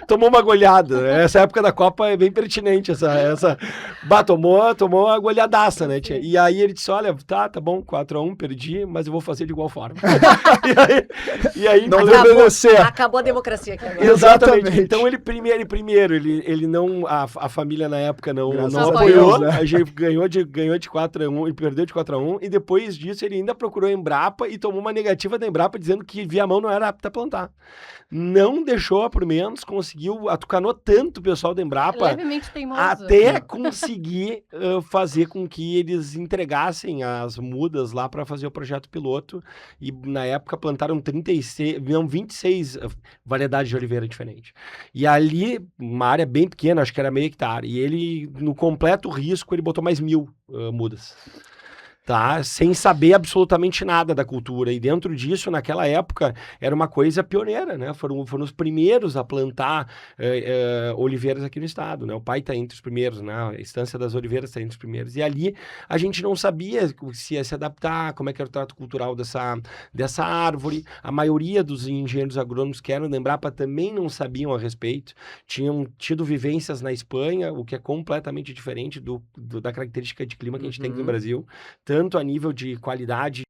Tomou uma goleada. Essa época da Copa é bem pertinente. Tomou uma goleadaça, né, tia? E aí ele disse, olha, tá bom, 4-1, perdi, mas eu vou fazer de igual forma. e aí Não então, obedecer. Acabou a democracia aqui agora. Exatamente. Então ele não, a família na época não apoiou, né? a gente ganhou de 4-1 e perdeu de 4-1, e depois disso ele ainda procurou a Embrapa e tomou uma negativa da Embrapa dizendo que Viamão não era apta a plantar. Não deixou, por menos, conseguiu, atucanou tanto o pessoal da Embrapa Levemente teimoso. até conseguir fazer com que eles entregassem as mudas lá para fazer o projeto piloto, e na época plantaram 26 variedades de oliveira diferentes. E ali, uma área bem pequena, acho que era meio hectare, e ele, no completo risco, ele botou mais 1.000 mudas. Tá? Sem saber absolutamente nada da cultura. E dentro disso, naquela época, era uma coisa pioneira, né? Foram os primeiros a plantar oliveiras aqui no estado, né? O pai está entre os primeiros, né? A Estância das Oliveiras está entre os primeiros. E ali a gente não sabia se ia se adaptar, como é que era o trato cultural dessa árvore. A maioria dos engenheiros agrônomos que eram da Embrapa também não sabiam a respeito. Tinham tido vivências na Espanha, o que é completamente diferente da característica de clima que a gente tem aqui no Brasil. Tanto a nível de qualidade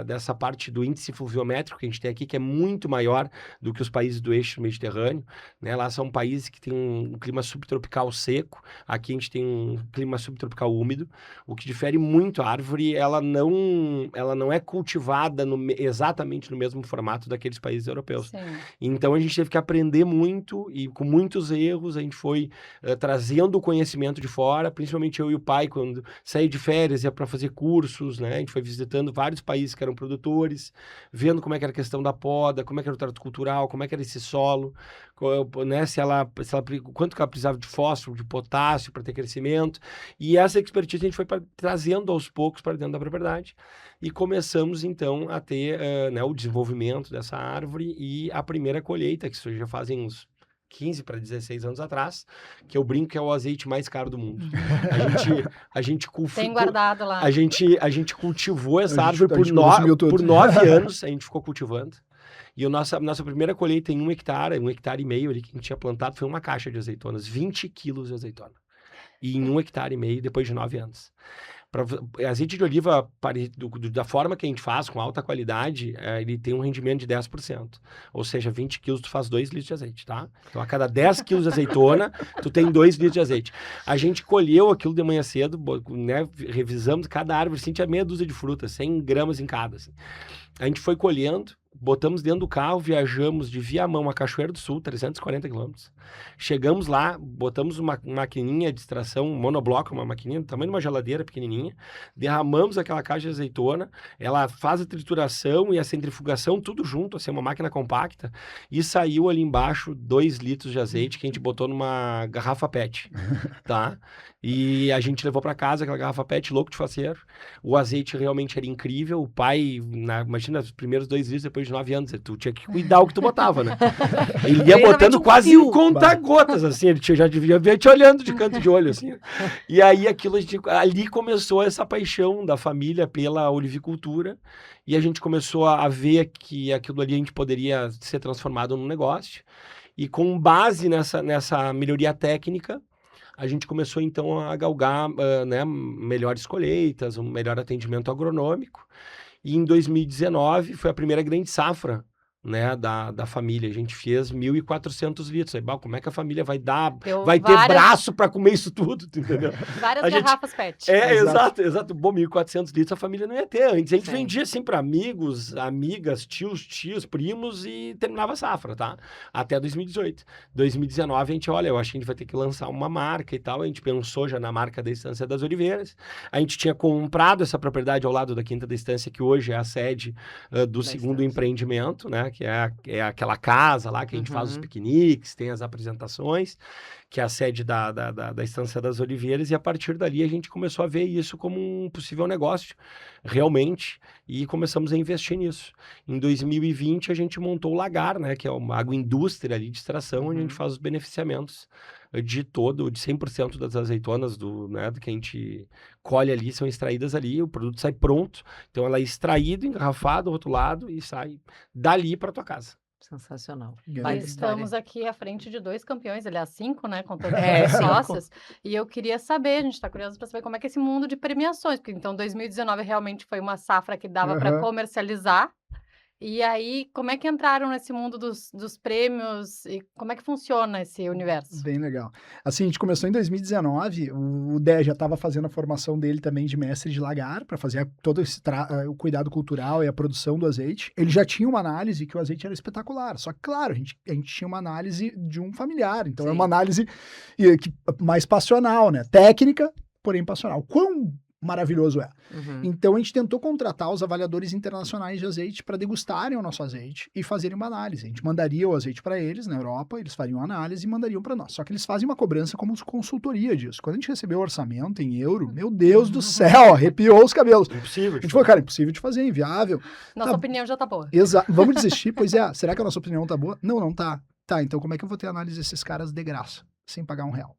dessa parte do índice fluviométrico que a gente tem aqui, que é muito maior do que os países do eixo mediterrâneo, né? Lá são países que têm um clima subtropical seco, aqui a gente tem um clima subtropical úmido, o que difere muito. A árvore, ela não é cultivada exatamente no mesmo formato daqueles países europeus. Sim. Então a gente teve que aprender muito, e com muitos erros a gente foi trazendo o conhecimento de fora, principalmente eu e o pai, quando saí de férias, ia para fazer cursos, né? A gente foi visitando vários países que eram produtores, vendo como é que era a questão da poda, como é que era o trato cultural, como é que era esse solo, né? Quanto que ela precisava de fósforo, de potássio para ter crescimento. E essa expertise a gente foi trazendo aos poucos para dentro da propriedade, e começamos então a ter o desenvolvimento dessa árvore e a primeira colheita, que isso já fazem uns 15 para 16 anos atrás, que eu brinco que é o azeite mais caro do mundo. A gente Tem guardado lá. A gente cultivou essa árvore por 9 anos, a gente ficou cultivando. E a nossa primeira colheita em 1 hectare, 1,5 hectare ali que a gente tinha plantado, foi uma caixa de azeitonas, 20 quilos de azeitona. E em 1,5 hectare, depois de 9 anos. Azeite de oliva, da forma que a gente faz, com alta qualidade, ele tem um rendimento de 10%. Ou seja, 20 quilos tu faz 2 litros de azeite, tá? Então, a cada 10 quilos de azeitona, tu tem 2 litros de azeite. A gente colheu aquilo de manhã cedo, né? Revisamos cada árvore, assim, tinha meia dúzia de frutas, 100 gramas em cada, assim. A gente foi colhendo, botamos dentro do carro, viajamos de Viamão a Cachoeira do Sul, 340 quilômetros. Chegamos lá, botamos uma maquininha de extração, um monobloco, uma maquininha do tamanho de uma geladeira pequenininha, derramamos aquela caixa de azeitona, ela faz a trituração e a centrifugação, tudo junto, assim, uma máquina compacta, e saiu ali embaixo 2 litros de azeite que a gente botou numa garrafa PET, tá? E a gente levou para casa aquela garrafa PET, louco de faceiro. O azeite realmente era incrível. O pai, imagina, os primeiros 2 litros depois de 9 anos, tu tinha que cuidar o que tu botava, né? Ele ia botando quase em conta-gotas, assim, ele já devia ver te olhando de canto de olho, assim. E aí ali começou essa paixão da família pela olivicultura, e a gente começou a ver que aquilo ali a gente poderia ser transformado num negócio. E com base nessa melhoria técnica, a gente começou, então, a galgar né, melhores colheitas, um melhor atendimento agronômico. E em 2019 foi a primeira grande safra, né, da família. A gente fez 1.400 litros. Aí, como é que a família vai ter braço para comer isso tudo, tu entendeu? Várias garrafas PET. Exato. Bom, 1.400 litros a família não ia ter. Antes a gente vendia assim para amigos, amigas, tios, primos e terminava a safra, tá? Até 2018. 2019 a gente, eu acho que a gente vai ter que lançar uma marca e tal. A gente pensou já na marca da Estância das Oliveiras. A gente tinha comprado essa propriedade ao lado da Quinta da Estância, que hoje é a sede do segundo empreendimento, né? Que é aquela casa lá que a gente faz os piqueniques, tem as apresentações, que é a sede da Estância das Oliveiras, e a partir dali a gente começou a ver isso como um possível negócio, realmente, e começamos a investir nisso. Em 2020 a gente montou o Lagar, né, que é uma agroindústria ali de extração, onde a gente faz os beneficiamentos de 100% das azeitonas do que a gente colhe ali, são extraídas ali, o produto sai pronto, então ela é extraído, engarrafado, rotulado e sai dali para tua casa. Sensacional. Estamos aqui à frente de 2 campeões, aliás, 5, né, com todas as sócias, e eu queria saber, a gente está curioso para saber como é que é esse mundo de premiações, porque então 2019 realmente foi uma safra que dava para comercializar. E aí, como é que entraram nesse mundo dos prêmios e como é que funciona esse universo? Bem legal. Assim, a gente começou em 2019, o Dé já estava fazendo a formação dele também de mestre de lagar, para fazer todo o cuidado cultural e a produção do azeite. Ele já tinha uma análise que o azeite era espetacular, só que, claro, a gente tinha uma análise de um familiar, então é uma análise mais passional, né? Técnica, porém passional. Quão maravilhoso é. Então a gente tentou contratar os avaliadores internacionais de azeite para degustarem o nosso azeite e fazerem uma análise. A gente mandaria o azeite para eles na Europa, eles fariam a análise e mandariam para nós. Só que eles fazem uma cobrança como consultoria disso. Quando a gente recebeu o orçamento em euro, meu Deus do céu, arrepiou os cabelos. Impossível. A gente falou, cara, impossível de fazer, inviável. Nossa opinião já tá boa. Exato. Vamos desistir? Pois é. Será que a nossa opinião tá boa? Não tá. Tá, então como é que eu vou ter análise desses caras de graça, sem pagar R$1?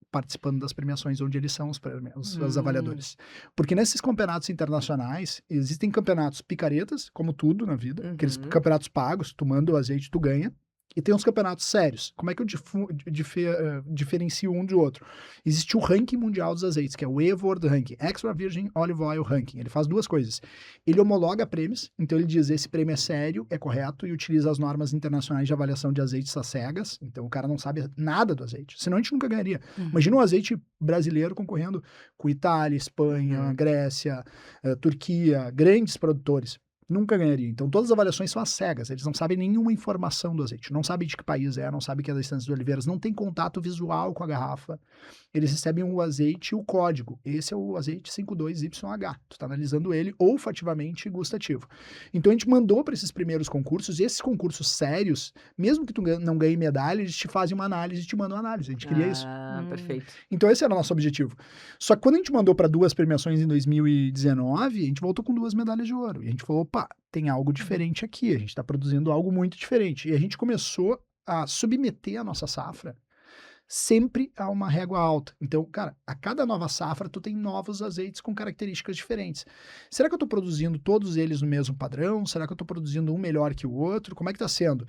Participando das premiações onde eles são os avaliadores. Porque nesses campeonatos internacionais, existem campeonatos picaretas, como tudo na vida, aqueles campeonatos pagos, tu manda o azeite, tu ganha, e tem uns campeonatos sérios. Como é que eu diferencio um do outro? Existe o ranking mundial dos azeites, que é o EVA World Ranking, Extra Virgin Olive Oil Ranking. Ele faz 2 coisas. Ele homologa prêmios, então ele diz, esse prêmio é sério, é correto, e utiliza as normas internacionais de avaliação de azeites às cegas, então o cara não sabe nada do azeite, senão a gente nunca ganharia. Imagina um azeite brasileiro concorrendo com Itália, Espanha, Grécia, Turquia, grandes produtores. Nunca ganharia. Então, todas as avaliações são às cegas. Eles não sabem nenhuma informação do azeite. Não sabem de que país não sabem que é da Estância de Oliveiras. Não tem contato visual com a garrafa. Eles recebem o azeite e o código. Esse é o azeite 52YH. Tu está analisando ele olfativamente e gustativo. Então, a gente mandou para esses primeiros concursos. E esses concursos sérios, mesmo que tu não ganhe medalha, eles te fazem uma análise e te mandam uma análise. A gente queria isso. Perfeito. Então, esse era o nosso objetivo. Só que quando a gente mandou para 2 premiações em 2019, a gente voltou com 2 medalhas de ouro. E a gente falou, opa, tem algo diferente aqui, a gente está produzindo algo muito diferente. E a gente começou a submeter a nossa safra sempre a uma régua alta. Então, cara, a cada nova safra tu tem novos azeites com características diferentes. Será que eu estou produzindo todos eles no mesmo padrão? Será que eu estou produzindo um melhor que o outro? Como é que está sendo?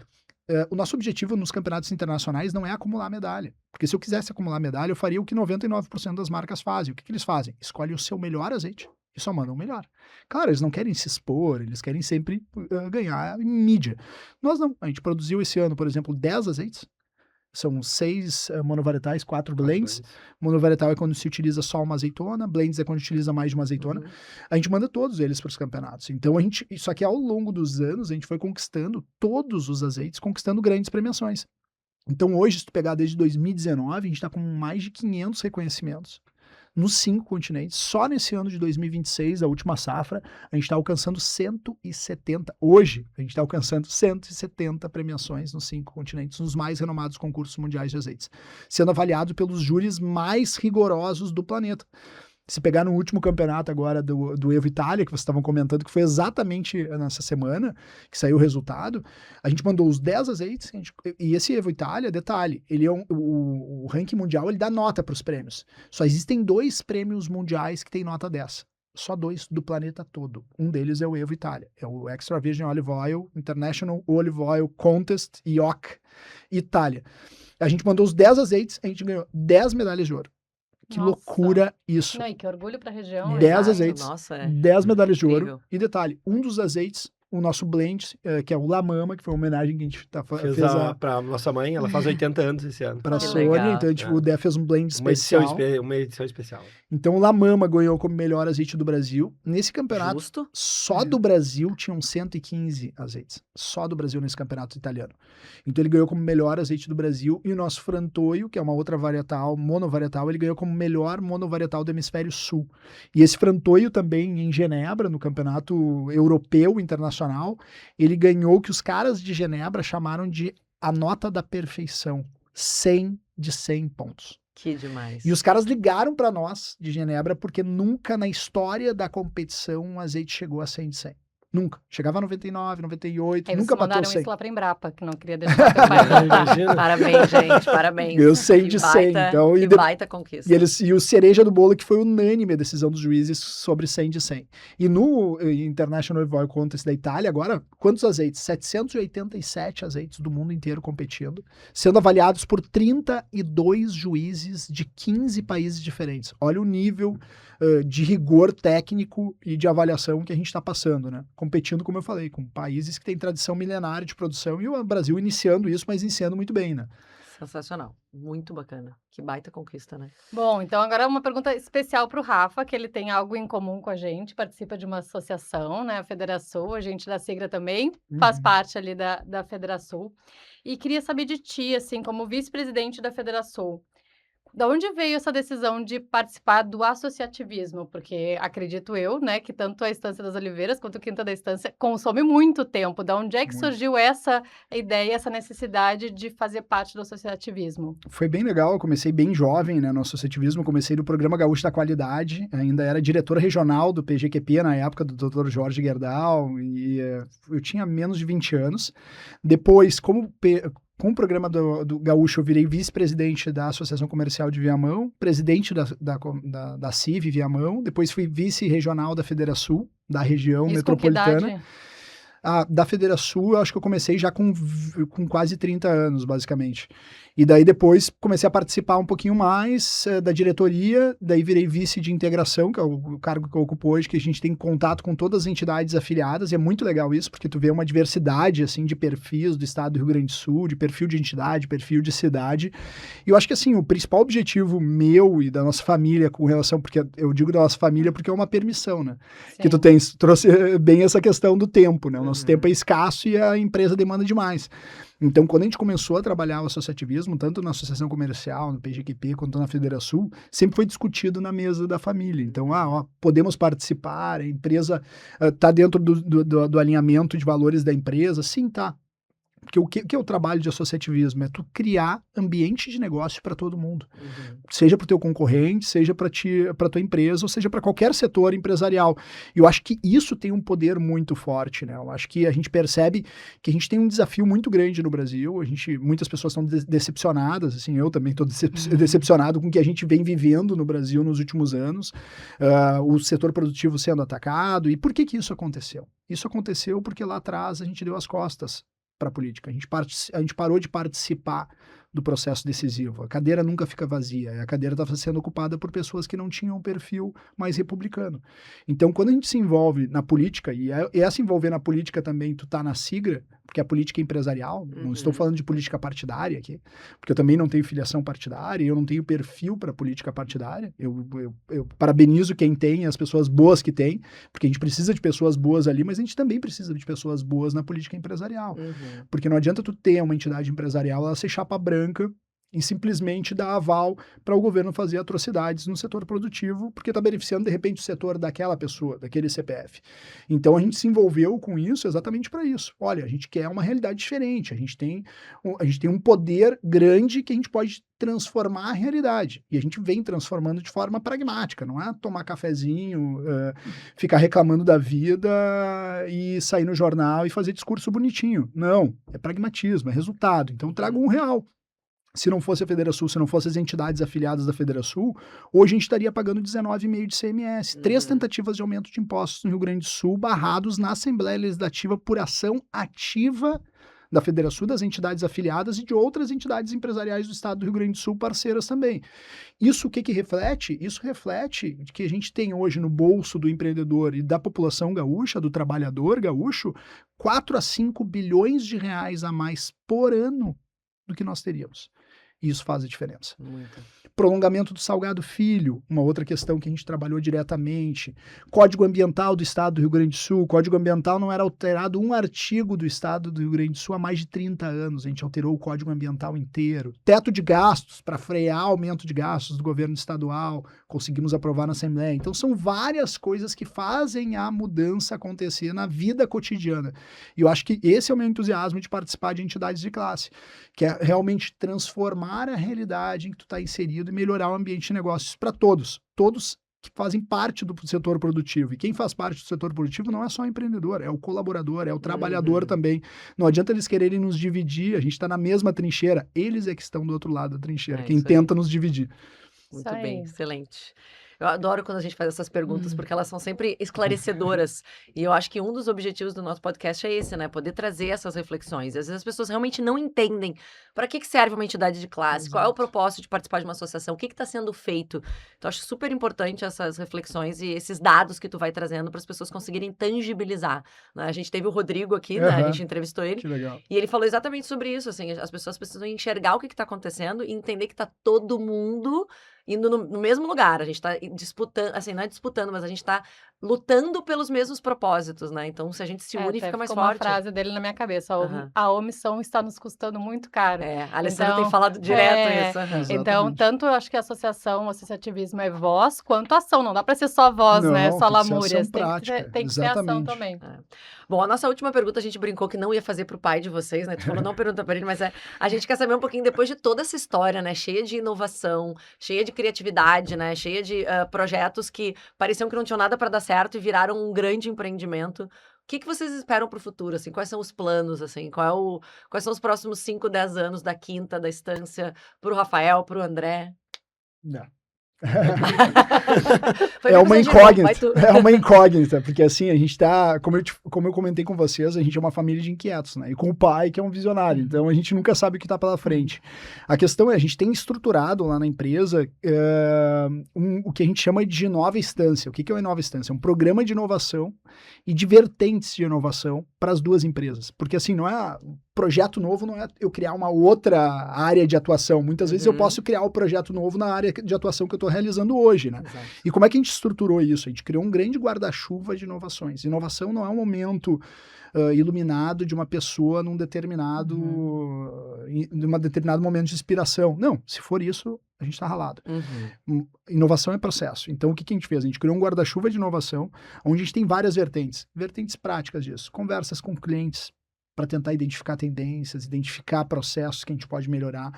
o nosso objetivo nos campeonatos internacionais não é acumular medalha. Porque se eu quisesse acumular medalha, eu faria o que 99% das marcas fazem. O que eles fazem? Escolhem o seu melhor azeite e só mandam o melhor. Claro, eles não querem se expor, eles querem sempre ganhar mídia. Nós não. A gente produziu esse ano, por exemplo, 10 azeites. São 6 monovarietais, 4 blends. Monovarietal é quando se utiliza só uma azeitona, blends é quando utiliza mais de uma azeitona. A gente manda todos eles para os campeonatos. Então, isso aqui ao longo dos anos, a gente foi conquistando todos os azeites, conquistando grandes premiações. Então, hoje, se tu pegar desde 2019, a gente está com mais de 500 reconhecimentos nos 5 continentes. Só nesse ano de 2026, a última safra, a gente está alcançando 170. Hoje, a gente está alcançando 170 premiações nos 5 continentes, nos mais renomados concursos mundiais de azeites, sendo avaliado pelos júris mais rigorosos do planeta. Se pegar no último campeonato agora do Evo Itália, que vocês estavam comentando, que foi exatamente nessa semana que saiu o resultado, a gente mandou os 10 azeites, e esse Evo Itália, detalhe, ele é o ranking mundial, ele dá nota para os prêmios. Só existem 2 prêmios mundiais que têm nota 10. Só 2 do planeta todo. Um deles é o Evo Itália. É o Extra Virgin Olive Oil, International Olive Oil Contest, IOC, Itália. A gente mandou os 10 azeites, a gente ganhou 10 medalhas de ouro. Que Nossa. loucura isso. Não, e que orgulho para a região. 10 Exato, azeites, nossa, 10 medalhas de incrível. ouro. E detalhe, um dos azeites, o nosso blend, que é o La Mama, que foi uma homenagem que a gente fez Pra nossa mãe, ela faz 80 anos esse ano. pra Que Sônia. legal. Então, tipo, o Dé fez um blend Uma edição, especial. uma edição especial. Então, o La Mama ganhou como melhor azeite do Brasil. Nesse campeonato, Justo. só do Brasil tinham 115 azeites. Só do Brasil nesse campeonato italiano. Então ele ganhou como melhor azeite do Brasil. E o nosso Frantoio, que é uma outra varietal, monovarietal, ele ganhou como melhor monovarietal do hemisfério sul. E esse Frantoio também em Genebra, no campeonato europeu internacional, ele ganhou o que os caras de Genebra chamaram de a nota da perfeição. 100 de 100 pontos. Que demais. E os caras ligaram para nós de Genebra porque nunca na história da competição um azeite chegou a 100 de 100. Nunca. Chegava a 99, 98, Aí nunca vocês bateu mandaram 100. isso lá pra Embrapa, que não queria deixar teu pai voltar. Imagina. Parabéns, gente, parabéns. Eu 100 Que de 100, baita- então, que e baita conquista. E o cereja do bolo que foi unânime a decisão dos juízes sobre 100 de 100. E no International Olive Oil Contest da Itália, agora, quantos azeites? 787 azeites do mundo inteiro competindo, sendo avaliados por 32 juízes de 15 países diferentes. Olha o nível de rigor técnico e de avaliação que a gente está passando, né? Competindo, como eu falei, com países que têm tradição milenária de produção e o Brasil iniciando isso, mas iniciando muito bem, né? Sensacional. Muito bacana. Que baita conquista, né? Bom, então agora uma pergunta especial para o Rafa, que ele tem algo em comum com a gente, participa de uma associação, né, a Federação, a gente da Sigra também faz parte ali da Federação. E queria saber de ti, assim, como vice-presidente da Federação, da onde veio essa decisão de participar do associativismo? Porque acredito eu, né, que tanto a Estância das Oliveiras quanto a Quinta da Estância consome muito tempo. Da onde é que Muito. surgiu essa ideia, essa necessidade de fazer parte do associativismo? Foi bem legal, eu comecei bem jovem, né, no associativismo, comecei no Programa Gaúcho da Qualidade, ainda era diretor regional do PGQP na época do Dr. Jorge Gerdau, e eu tinha menos de 20 anos. Depois, com o programa do Gaúcho, eu virei vice-presidente da Associação Comercial de Viamão, presidente da CIV Viamão, depois fui vice-regional da Federação, da região Isso com que metropolitana. idade? Da Federação, eu acho que eu comecei já com quase 30 anos, basicamente. E daí depois comecei a participar um pouquinho mais da diretoria, daí virei vice de integração, que é o cargo que eu ocupo hoje, que a gente tem contato com todas as entidades afiliadas, e é muito legal isso, porque tu vê uma diversidade, assim, de perfis do estado do Rio Grande do Sul, de perfil de entidade, perfil de cidade. E eu acho que, assim, o principal objetivo meu e da nossa família com relação, porque eu digo da nossa família porque é uma permissão, né? Que tu trouxe bem essa questão do tempo, né? O nosso tempo é escasso e a empresa demanda demais. Então, quando a gente começou a trabalhar o associativismo, tanto na associação comercial, no PGQP, quanto na Federação, sempre foi discutido na mesa da família. Então, podemos participar, a empresa está dentro do alinhamento de valores da empresa? Sim, tá. Porque o que é o trabalho de associativismo? É tu criar ambiente de negócio para todo mundo. Seja para o teu concorrente, seja para tua empresa, ou seja para qualquer setor empresarial. E eu acho que isso tem um poder muito forte, né? Eu acho que a gente percebe que a gente tem um desafio muito grande no Brasil. Muitas pessoas estão decepcionadas, assim, eu também estou decepcionado com o que a gente vem vivendo no Brasil nos últimos anos. O setor produtivo sendo atacado. E por que isso aconteceu? Isso aconteceu porque lá atrás a gente deu as costas para a política. A gente parou de participar do processo decisivo. A cadeira nunca fica vazia. A cadeira estava sendo ocupada por pessoas que não tinham um perfil mais republicano. Então, quando a gente se envolve na política, e é se envolver na política também, tu tá na sigla, porque a política é empresarial, não estou falando de política partidária aqui, porque eu também não tenho filiação partidária, eu não tenho perfil para política partidária. Eu parabenizo quem tem, as pessoas boas que tem, porque a gente precisa de pessoas boas ali, mas a gente também precisa de pessoas boas na política empresarial. Porque não adianta tu ter uma entidade empresarial, ela ser chapa branca e simplesmente dar aval para o governo fazer atrocidades no setor produtivo, porque está beneficiando, de repente, o setor daquela pessoa, daquele CPF. Então, a gente se envolveu com isso exatamente para isso. Olha, a gente quer uma realidade diferente, a gente tem um poder grande que a gente pode transformar a realidade. E a gente vem transformando de forma pragmática, não é tomar cafezinho, ficar reclamando da vida e sair no jornal e fazer discurso bonitinho. Não, é pragmatismo, é resultado. Então, traga um real. Se não fosse a Federação, se não fossem as entidades afiliadas da Federação, hoje a gente estaria pagando 19,5% de CMS. 3 tentativas de aumento de impostos no Rio Grande do Sul, barrados na Assembleia Legislativa por ação ativa da Federação, das entidades afiliadas e de outras entidades empresariais do estado do Rio Grande do Sul, parceiras também. Isso o que reflete? Isso reflete que a gente tem hoje no bolso do empreendedor e da população gaúcha, do trabalhador gaúcho, 4 a 5 bilhões de reais a mais por ano do que nós teríamos. E isso faz a diferença. Muito. Prolongamento do Salgado Filho, uma outra questão que a gente trabalhou diretamente. Código Ambiental do Estado do Rio Grande do Sul. O Código Ambiental não era alterado um artigo do Estado do Rio Grande do Sul há mais de 30 anos. A gente alterou o Código Ambiental inteiro. Teto de gastos, para frear aumento de gastos do governo estadual. Conseguimos aprovar na Assembleia. Então, são várias coisas que fazem a mudança acontecer na vida cotidiana. E eu acho que esse é o meu entusiasmo de participar de entidades de classe, que é realmente transformar a realidade em que tu está inserido e melhorar o ambiente de negócios para todos que fazem parte do setor produtivo. E quem faz parte do setor produtivo não é só o empreendedor, é o colaborador, é o trabalhador também. Não adianta eles quererem nos dividir, a gente está na mesma trincheira, eles é que estão do outro lado da trincheira, quem tenta nos dividir. Muito bem, excelente. Eu adoro quando a gente faz essas perguntas, porque elas são sempre esclarecedoras. E eu acho que um dos objetivos do nosso podcast é esse, né? Poder trazer essas reflexões. Às vezes as pessoas realmente não entendem para que serve uma entidade de classe, qual é o propósito de participar de uma associação, o que está sendo feito. Então, acho super importante essas reflexões e esses dados que tu vai trazendo para as pessoas conseguirem tangibilizar. Né? A gente teve o Rodrigo aqui, né? A gente entrevistou ele. Que legal. E ele falou exatamente sobre isso, assim, as pessoas precisam enxergar o que está acontecendo e entender que está todo mundo indo no mesmo lugar. A gente está disputando, assim, não é disputando, mas a gente está lutando pelos mesmos propósitos, né? Então, se a gente se une, fica mais forte. Uma frase dele na minha cabeça, a omissão está nos custando muito caro. A Alessandra tem falado direto isso. Então, tanto eu acho que a associação, o associativismo é voz, quanto ação. Não dá para ser só voz, né? Só lamúrias. Tem que ser ação também. Bom, a nossa última pergunta, a gente brincou que não ia fazer pro pai de vocês, né? Tu falou, não pergunta para ele, mas a gente quer saber um pouquinho, depois de toda essa história, né? Cheia de inovação, cheia de criatividade, né? Cheia de projetos que pareciam que não tinham nada para dar certo e viraram um grande empreendimento. O que vocês esperam para o futuro, assim? Quais são os planos, assim? Quais são os próximos 5, 10 anos da Quinta, da Estância, para o Rafael, para o André? Não. É uma incógnita, porque assim, a gente tá, como eu comentei com vocês, a gente é uma família de inquietos, né? E com o pai, que é um visionário, então a gente nunca sabe o que tá pela frente. A questão é, a gente tem estruturado lá na empresa o que a gente chama de Nova Estância. O que é o Nova Estância? É um programa de inovação e de vertentes de inovação para as duas empresas. Porque assim, não é... Projeto novo não é eu criar uma outra área de atuação. Muitas vezes eu posso criar um projeto novo na área de atuação que eu estou realizando hoje, né? Exato. E como é que a gente estruturou isso? A gente criou um grande guarda-chuva de inovações. Inovação não é um momento iluminado de uma pessoa num determinado momento de inspiração. Não, se for isso, a gente está ralado. Inovação é processo. Então, o que a gente fez? A gente criou um guarda-chuva de inovação, onde a gente tem várias vertentes práticas disso. Conversas com clientes, para tentar identificar tendências, identificar processos que a gente pode melhorar.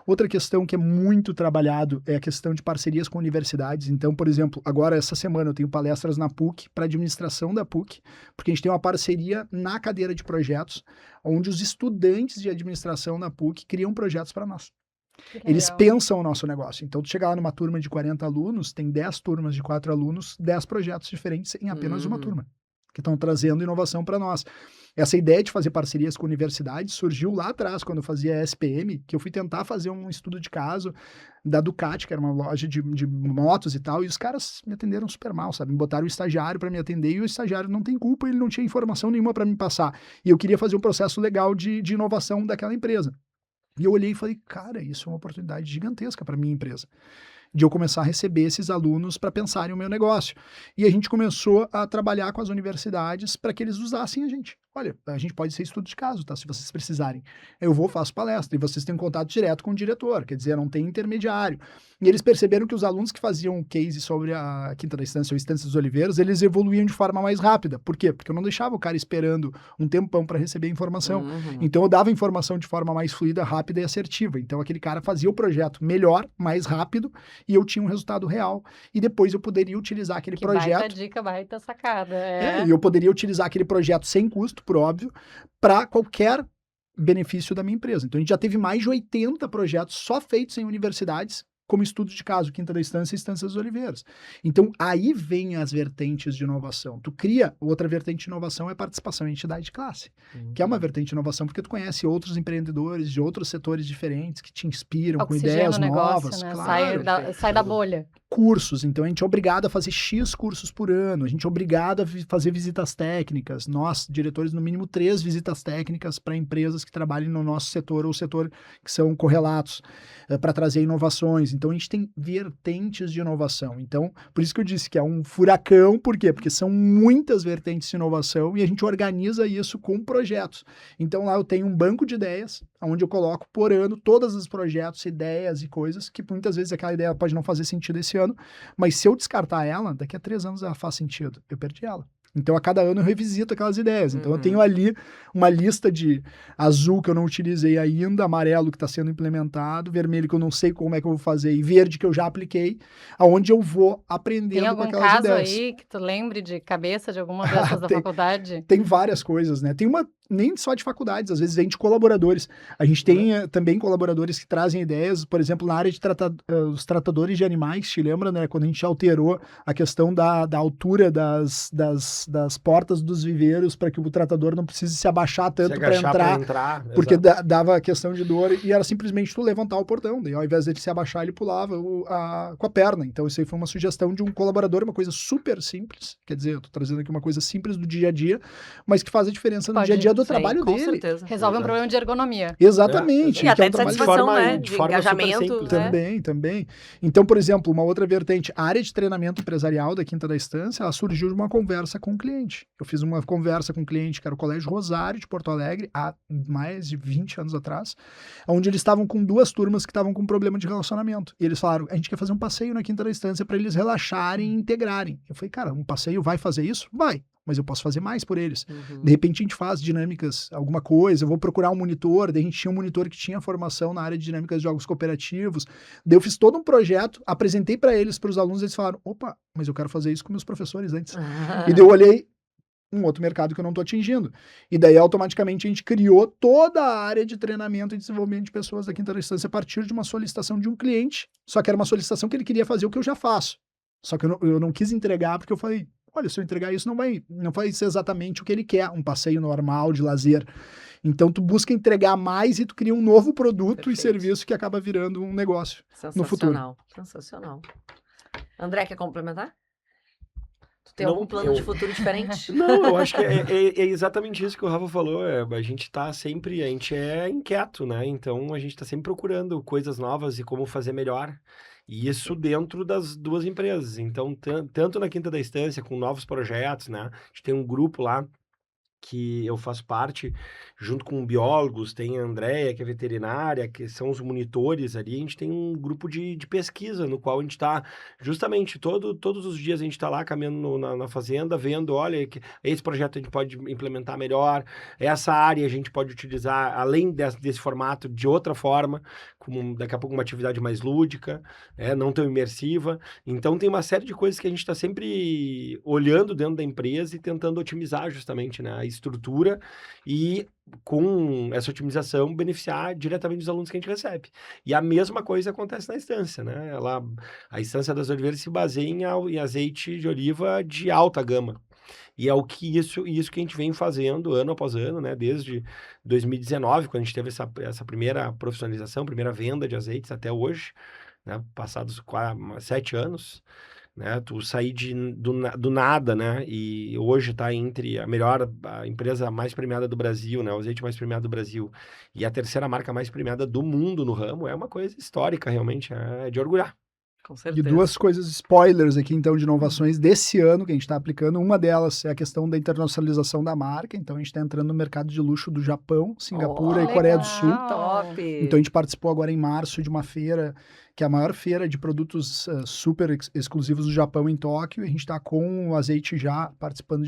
Outra questão que é muito trabalhado é a questão de parcerias com universidades. Então, por exemplo, agora essa semana eu tenho palestras na PUC, para administração da PUC, porque a gente tem uma parceria na cadeira de projetos, onde os estudantes de administração na PUC criam projetos para nós. Eles pensam o nosso negócio. Então, tu chega lá numa turma de 40 alunos, tem 10 turmas de 4 alunos, 10 projetos diferentes em apenas uma turma, que estão trazendo inovação para nós. Essa ideia de fazer parcerias com universidades surgiu lá atrás, quando eu fazia SPM, que eu fui tentar fazer um estudo de caso da Ducati, que era uma loja de motos e tal, e os caras me atenderam super mal, sabe? Me botaram o estagiário para me atender e o estagiário não tem culpa, ele não tinha informação nenhuma para me passar. E eu queria fazer um processo legal de inovação daquela empresa. E eu olhei e falei, cara, isso é uma oportunidade gigantesca para minha empresa, de eu começar a receber esses alunos para pensarem o meu negócio. E a gente começou a trabalhar com as universidades para que eles usassem a gente. Olha, a gente pode ser estudo de caso, tá? Se vocês precisarem. Eu vou, faço palestra, e vocês têm contato direto com o diretor, quer dizer, não tem intermediário. E eles perceberam que os alunos que faziam case sobre a Quinta da Estância ou Estância dos Oliveiras, eles evoluíam de forma mais rápida. Por quê? Porque eu não deixava o cara esperando um tempão para receber informação. Uhum. Então eu dava informação de forma mais fluida, rápida e assertiva. Então aquele cara fazia o projeto melhor, mais rápido, e eu tinha um resultado real. E depois eu poderia utilizar aquele Que projeto. baita dica, baita sacada. E eu poderia utilizar aquele projeto sem custo, por óbvio, para qualquer benefício da minha empresa. Então a gente já teve mais de 80 projetos só feitos em universidades, como estudo de caso, Quinta da Estância e Estância das Oliveiras. Então, aí vem as vertentes de inovação. Tu cria, outra vertente de inovação é participação em entidade de classe, que é uma vertente de inovação porque tu conhece outros empreendedores de outros setores diferentes que te inspiram com Oxigena ideias o negócio, novas. né? Claro. Sai da bolha. Cursos, então a gente é obrigado a fazer X cursos por ano, a gente é obrigado a fazer visitas técnicas, nós, diretores, no mínimo 3 visitas técnicas para empresas que trabalhem no nosso setor ou setor que são correlatos, para trazer inovações. Então a gente tem vertentes de inovação. Então, por isso que eu disse que é um furacão, por quê? Porque são muitas vertentes de inovação e a gente organiza isso com projetos. Então lá eu tenho um banco de ideias, onde eu coloco por ano todos os projetos, ideias e coisas que muitas vezes aquela ideia pode não fazer sentido esse ano, mas se eu descartar ela, daqui a 3 anos ela faz sentido. Eu perdi ela. Então, a cada ano eu revisito aquelas ideias. Então, eu tenho ali uma lista de azul que eu não utilizei ainda, amarelo que está sendo implementado, vermelho que eu não sei como é que eu vou fazer e verde que eu já apliquei, aonde eu vou aprendendo Tem com algum aquelas caso ideias. aí que tu lembre de cabeça de alguma dessas da faculdade? Tem várias coisas, né? Tem uma, nem só de faculdades, às vezes vem de colaboradores. A gente tem também colaboradores que trazem ideias, por exemplo, na área de os tratadores de animais, te lembra, né? Quando a gente alterou a questão da altura das portas dos viveiros para que o tratador não precise se abaixar tanto para entrar, porque dava a questão de dor e era simplesmente tu levantar o portão, daí ao invés dele se abaixar, ele pulava com a perna. Então isso aí foi uma sugestão de um colaborador, uma coisa super simples, quer dizer, eu tô trazendo aqui uma coisa simples do dia a dia, mas que faz a diferença no dia a dia do trabalho com dele. certeza. Resolve um problema de ergonomia. Exatamente. E até é um de trabalho satisfação, forma- né? de De forma super engajamento. simples. né? Também. Então, por exemplo, uma outra vertente, a área de treinamento empresarial da Quinta da Estância, ela surgiu de uma conversa com o cliente. Eu fiz uma conversa com um cliente que era o Colégio Rosário de Porto Alegre, há mais de 20 anos atrás, onde eles estavam com 2 turmas que estavam com problema de relacionamento. E eles falaram, a gente quer fazer um passeio na Quinta da Estância para eles relaxarem e integrarem. Eu falei, cara, um passeio vai fazer isso? Vai. Mas eu posso fazer mais por eles. De repente a gente faz dinâmicas, alguma coisa, eu vou procurar um monitor, daí a gente tinha um monitor que tinha formação na área de dinâmicas de jogos cooperativos, daí eu fiz todo um projeto, apresentei para eles, para os alunos, eles falaram, opa, mas eu quero fazer isso com meus professores antes. E daí eu olhei um outro mercado que eu não estou atingindo. E daí automaticamente a gente criou toda a área de treinamento e desenvolvimento de pessoas da Quinta da Estância a partir de uma solicitação de um cliente, só que era uma solicitação que ele queria fazer o que eu já faço. Só que eu não quis entregar porque eu falei, olha, se eu entregar isso, não vai ser exatamente o que ele quer, um passeio normal de lazer. Então, tu busca entregar mais e tu cria um novo produto e serviço que acaba virando um negócio no futuro. Sensacional. André, quer complementar? Tu tem Não, algum plano de futuro diferente? Não, eu acho que é exatamente isso que o Rafa falou. A gente é inquieto, né? Então a gente tá sempre procurando coisas novas e como fazer melhor. E isso dentro das 2 empresas. Então, tanto na Quinta da Estância, com novos projetos, né? A gente tem um grupo lá que eu faço parte, junto com biólogos, tem a Andréia, que é veterinária, que são os monitores ali, a gente tem um grupo de pesquisa, no qual a gente está, justamente, todos os dias a gente está lá caminhando na fazenda, vendo, olha, esse projeto a gente pode implementar melhor, essa área a gente pode utilizar, além desse formato, de outra forma, como daqui a pouco uma atividade mais lúdica, não tão imersiva. Então tem uma série de coisas que a gente está sempre olhando dentro da empresa e tentando otimizar justamente, né, a estrutura e com essa otimização beneficiar diretamente os alunos que a gente recebe. E a mesma coisa acontece na Estância, né? A Estância das Oliveiras se baseia em azeite de oliva de alta gama. E é isso que a gente vem fazendo ano após ano, né? Desde 2019, quando a gente teve essa primeira profissionalização, primeira venda de azeites até hoje, né? Passados 7 anos, né? Tu sair do nada, né? E hoje tá entre a empresa mais premiada do Brasil, né? O azeite mais premiado do Brasil e a terceira marca mais premiada do mundo no ramo, é uma coisa histórica, realmente, é de orgulhar. Com E certeza. 2 coisas, spoilers aqui, então, de inovações desse ano que a gente está aplicando. Uma delas é a questão da internacionalização da marca. Então, a gente está entrando no mercado de luxo do Japão, Singapura e Coreia do Sul. Top! Então, a gente participou agora em março de uma feira, que é a maior feira de produtos super exclusivos do Japão em Tóquio. E a gente está com o azeite já participando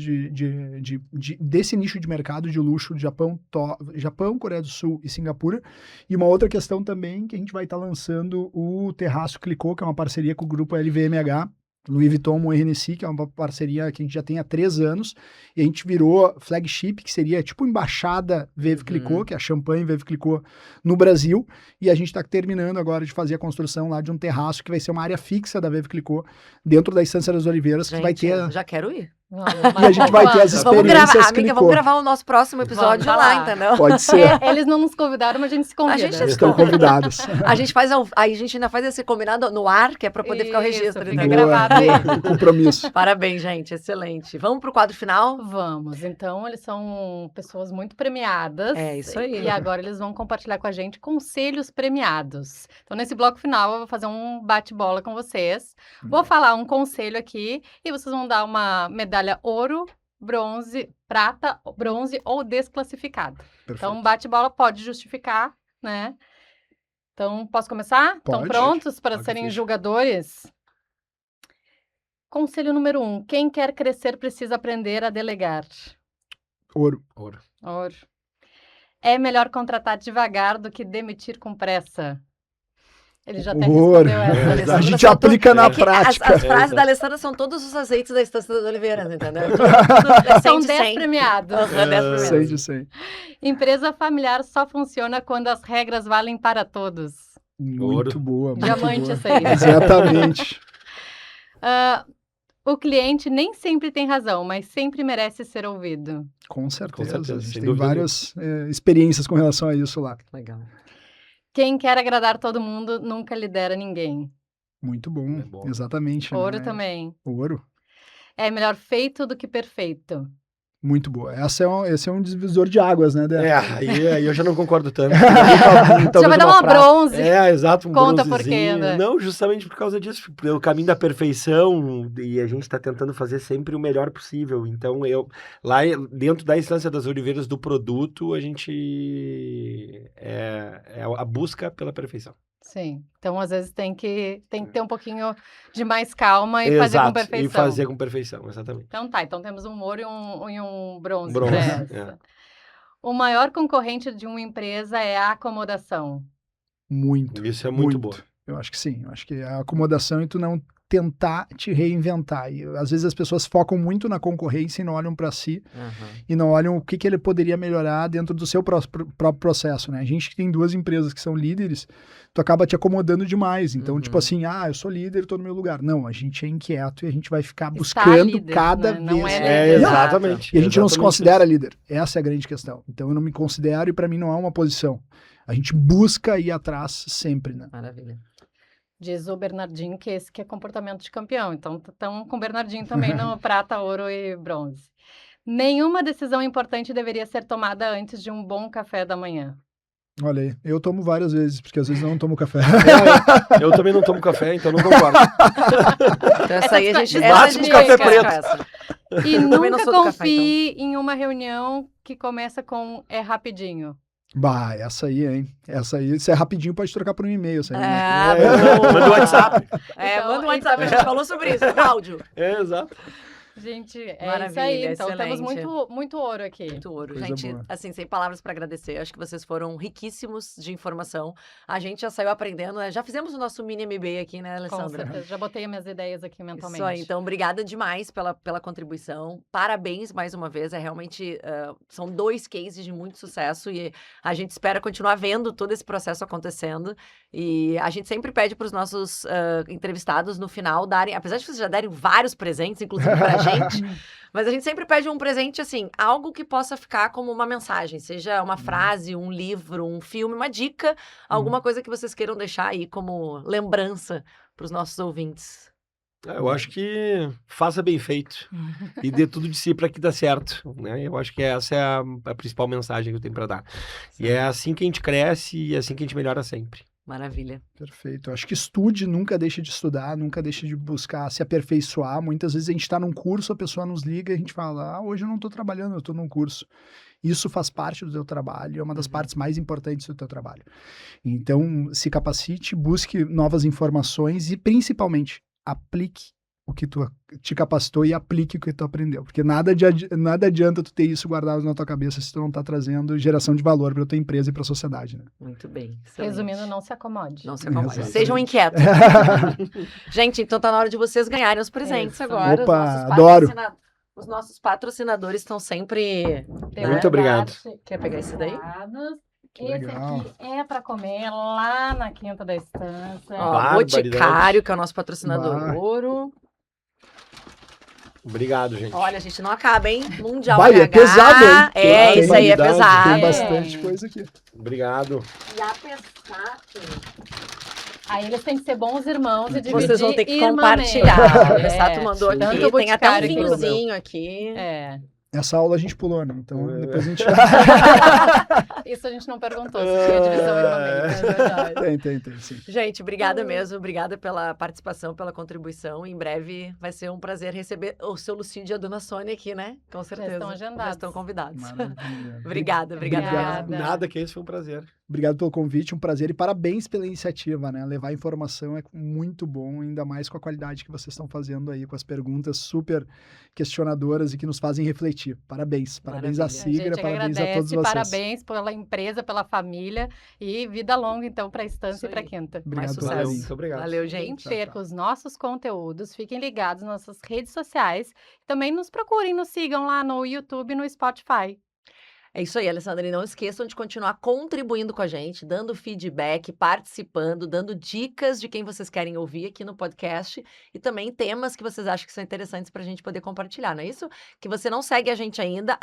desse nicho de mercado de luxo do Japão, Coreia do Sul e Singapura. E uma outra questão também, que a gente vai estar lançando o Terraço Clicô, que é uma parceria com o grupo LVMH, Louis Vuitton Moët Hennessy, que é uma parceria que a gente já tem há 3 anos, e a gente virou flagship, que seria tipo embaixada Veuve Clicquot, que é a champanhe Veuve Clicquot no Brasil, e a gente está terminando agora de fazer a construção lá de um terraço, que vai ser uma área fixa da Veuve Clicquot, dentro da Estância das Oliveiras, que vai ter... Já quero ir. E a gente vai ter as experiências Clicquot. Vamos gravar o nosso próximo episódio Vamos lá, lá. entendeu? Pode ser. Eles não nos convidaram, mas a gente se convida. A gente Eles estão convidados. A gente ainda faz esse combinado no ar, que é pra poder ficar o Isso, registro. fica entendeu? gravado aí. O compromisso. Parabéns, gente. Excelente. Vamos pro quadro final? Vamos, então eles são pessoas muito premiadas. É, isso aí. E agora eles vão compartilhar com a gente conselhos premiados. Então, nesse bloco final, eu vou fazer um bate-bola com vocês. Vou falar um conselho aqui e vocês vão dar uma medalha ouro, bronze, prata, bronze ou desclassificado. Então, bate-bola pode justificar, né? Então, posso começar? Estão Pode. prontos para Toca serem ficha. julgadores? Conselho número 1. Quem quer crescer precisa aprender a delegar. Ouro. Ouro. Ouro. É melhor contratar devagar do que demitir com pressa. Ele já até Ouro. respondeu essa. A Alessandra gente são aplica na É que prática. As frases Exato. da Alessandra são todos os azeites da Estância das Oliveiras, entendeu? Tudo São 100 de 10 100. premiados. Aham, 10 É. 100 premiados. de 100. Empresa familiar só funciona quando as regras valem para todos. Muito boa. Muito Diamante boa. essa aí. Exatamente. O cliente nem sempre tem razão, mas sempre merece ser ouvido. Com certeza. certeza, A gente sem tem dúvida várias experiências com relação a isso lá. Legal. Quem quer agradar todo mundo nunca lidera ninguém. Muito bom. É bom. Exatamente. né? Ouro também. Ouro. É melhor feito do que perfeito. Muito boa. Esse é um divisor de águas, né, Débora? Aí eu já não concordo tanto. Já vai dar uma bronze. É, exato, um Conta por quê, bronzezinho. né? Não, justamente por causa disso, pelo caminho da perfeição, e a gente tá tentando fazer sempre o melhor possível. Então, lá dentro da Estância das Oliveiras do produto, a gente é a busca pela perfeição. Sim. Então, às vezes, tem que ter um pouquinho de mais calma e fazer com Exato, perfeição. e fazer com perfeição, exatamente. Então tá, então temos um ouro e um bronze. Bronze, pra essa. é. O maior concorrente de uma empresa é a acomodação. Muito. Isso é muito bom. Eu acho que sim. Eu acho que a acomodação e tu não tentar te reinventar. E às vezes as pessoas focam muito na concorrência e não olham para si Aham. e não olham o que ele poderia melhorar dentro do seu próprio processo, né? A gente que tem 2 empresas que são líderes, tu acaba te acomodando demais. Então, Uhum. tipo assim, eu sou líder, tô no meu lugar. Não, a gente é inquieto e a gente vai ficar Está buscando líder, cada né? Não vez. é É, líder. exatamente. E a gente não se exatamente considera isso. líder. Essa é a grande questão. Então, eu não me considero e para mim não é uma posição. A gente busca ir atrás sempre, né? Maravilha. Diz o Bernardinho que esse que é comportamento de campeão. Então, estão com o Bernardinho também no prata, ouro e bronze. Nenhuma decisão importante deveria ser tomada antes de um bom café da manhã. Olha aí, eu tomo várias vezes, porque às vezes eu não tomo café. Eu também não tomo café, então não concordo. Então, essa aí a gente... No essa a máximo gente café vai ficar preto. com essa. E Também não nunca sou do café, confie em uma reunião que começa com é rapidinho. Bah, essa aí, hein? Essa aí, se é rapidinho, pode trocar por um e-mail. Essa aí, né? Manda o WhatsApp. Manda um WhatsApp, a gente falou sobre isso, no áudio. Exato. Gente, é isso Maravilha, aí. Então, temos excelente. muito ouro aqui. Muito ouro. Coisa Gente, boa. assim, sem palavras para agradecer. Acho que vocês foram riquíssimos de informação. A gente já saiu aprendendo, né? Já fizemos o nosso mini MBA aqui, né, Com Alessandra? certeza. Já botei minhas ideias aqui mentalmente. Isso aí, então, obrigada demais pela contribuição. Parabéns mais uma vez. É realmente, são 2 cases de muito sucesso e a gente espera continuar vendo todo esse processo acontecendo. E a gente sempre pede para os nossos entrevistados no final darem, apesar de vocês já darem vários presentes, inclusive para a gente. Mas a gente sempre pede um presente, assim, algo que possa ficar como uma mensagem, seja uma frase, um livro, um filme, uma dica, alguma coisa que vocês queiram deixar aí como lembrança para os nossos ouvintes. Eu acho que faça bem feito e dê tudo de si para que dê certo, né? Eu acho que essa é a principal mensagem que eu tenho para dar. E é assim que a gente cresce e é assim que a gente melhora sempre. Maravilha. Perfeito. Eu acho que estude, nunca deixe de estudar, nunca deixe de buscar se aperfeiçoar. Muitas vezes a gente está num curso, a pessoa nos liga e a gente fala, hoje eu não estou trabalhando, eu estou num curso. Isso faz parte do teu trabalho, é uma das partes mais importantes do teu trabalho. Então, se capacite, busque novas informações e, principalmente, aplique o que tu te capacitou e aplique o que tu aprendeu. Porque nada adianta tu ter isso guardado na tua cabeça se tu não tá trazendo geração de valor para tua empresa e para a sociedade, né? Muito bem. Excelente. Resumindo, não se acomode. Não se acomode. Exatamente. Sejam inquietos. Gente, então tá na hora de vocês ganharem os presentes Isso. agora. Opa, adoro. Os nossos patrocinadores estão sempre... Muito obrigado. Quer pegar esse daí? Que Esse legal. aqui é para comer lá na Quinta da Estância. Ó, Barbaridade. Boticário, que é o nosso patrocinador Bah. ouro. Obrigado, gente. Olha, a gente não acaba, hein? Mundial Vai, é RH. pesado, hein? É, Tem isso aí é qualidade, pesado. Tem bastante coisa aqui. Obrigado. E a Pessato. Aí eles têm que ser bons irmãos e dividir Vocês vão ter que irmãmente. compartilhar. O É. Pessato mandou sim. aqui. Tanto o Tem até um Boticário que vinhozinho aqui. É. Essa aula a gente pulou, né? Então, depois a gente... Isso a gente não perguntou se tinha divisão irmãmente. É verdade. Tem, sim. Gente, obrigada mesmo. Obrigada pela participação, pela contribuição. Em breve vai ser um prazer receber o seu Lucídio e a dona Sônia aqui, né? Com certeza. estão agendados. Já estão convidados. Maravilha. Obrigada Obrigada. mesmo. Nada que isso, foi um prazer. Obrigado pelo convite, um prazer e parabéns pela iniciativa, né? Levar informação é muito bom, ainda mais com a qualidade que vocês estão fazendo aí, com as perguntas super questionadoras e que nos fazem refletir. Parabéns, parabéns à Maravilha. A gente Sigra, que parabéns a agradece, todos vocês. parabéns pela empresa, pela família e vida longa, então, para a Isso Estância e para a aí. Quinta. Obrigado Mais pelo sucesso. Valeu, carinho. muito obrigado. Valeu, Quem gente. perca os nossos conteúdos, fiquem ligados nas nossas redes sociais. Também nos procurem, nos sigam lá no YouTube e no Spotify. É isso aí, Alessandra. E não esqueçam de continuar contribuindo com a gente, dando feedback, participando, dando dicas de quem vocês querem ouvir aqui no podcast e também temas que vocês acham que são interessantes para a gente poder compartilhar, não é isso? Que você não segue a gente ainda,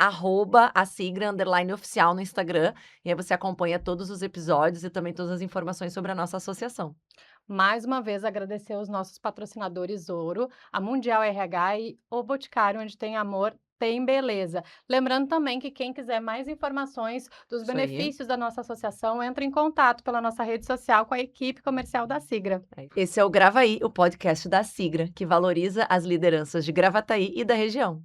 @asigra_oficial no Instagram. E aí você acompanha todos os episódios e também todas as informações sobre a nossa associação. Mais uma vez, agradecer os nossos patrocinadores Ouro, a Mundial RH e o Boticário, onde tem amor, tem beleza. Lembrando também que quem quiser mais informações dos Isso aí. benefícios da nossa associação, entre em contato pela nossa rede social com a equipe comercial da Sigra. Esse é o Gravaí, o podcast da Sigra, que valoriza as lideranças de Gravataí e da região.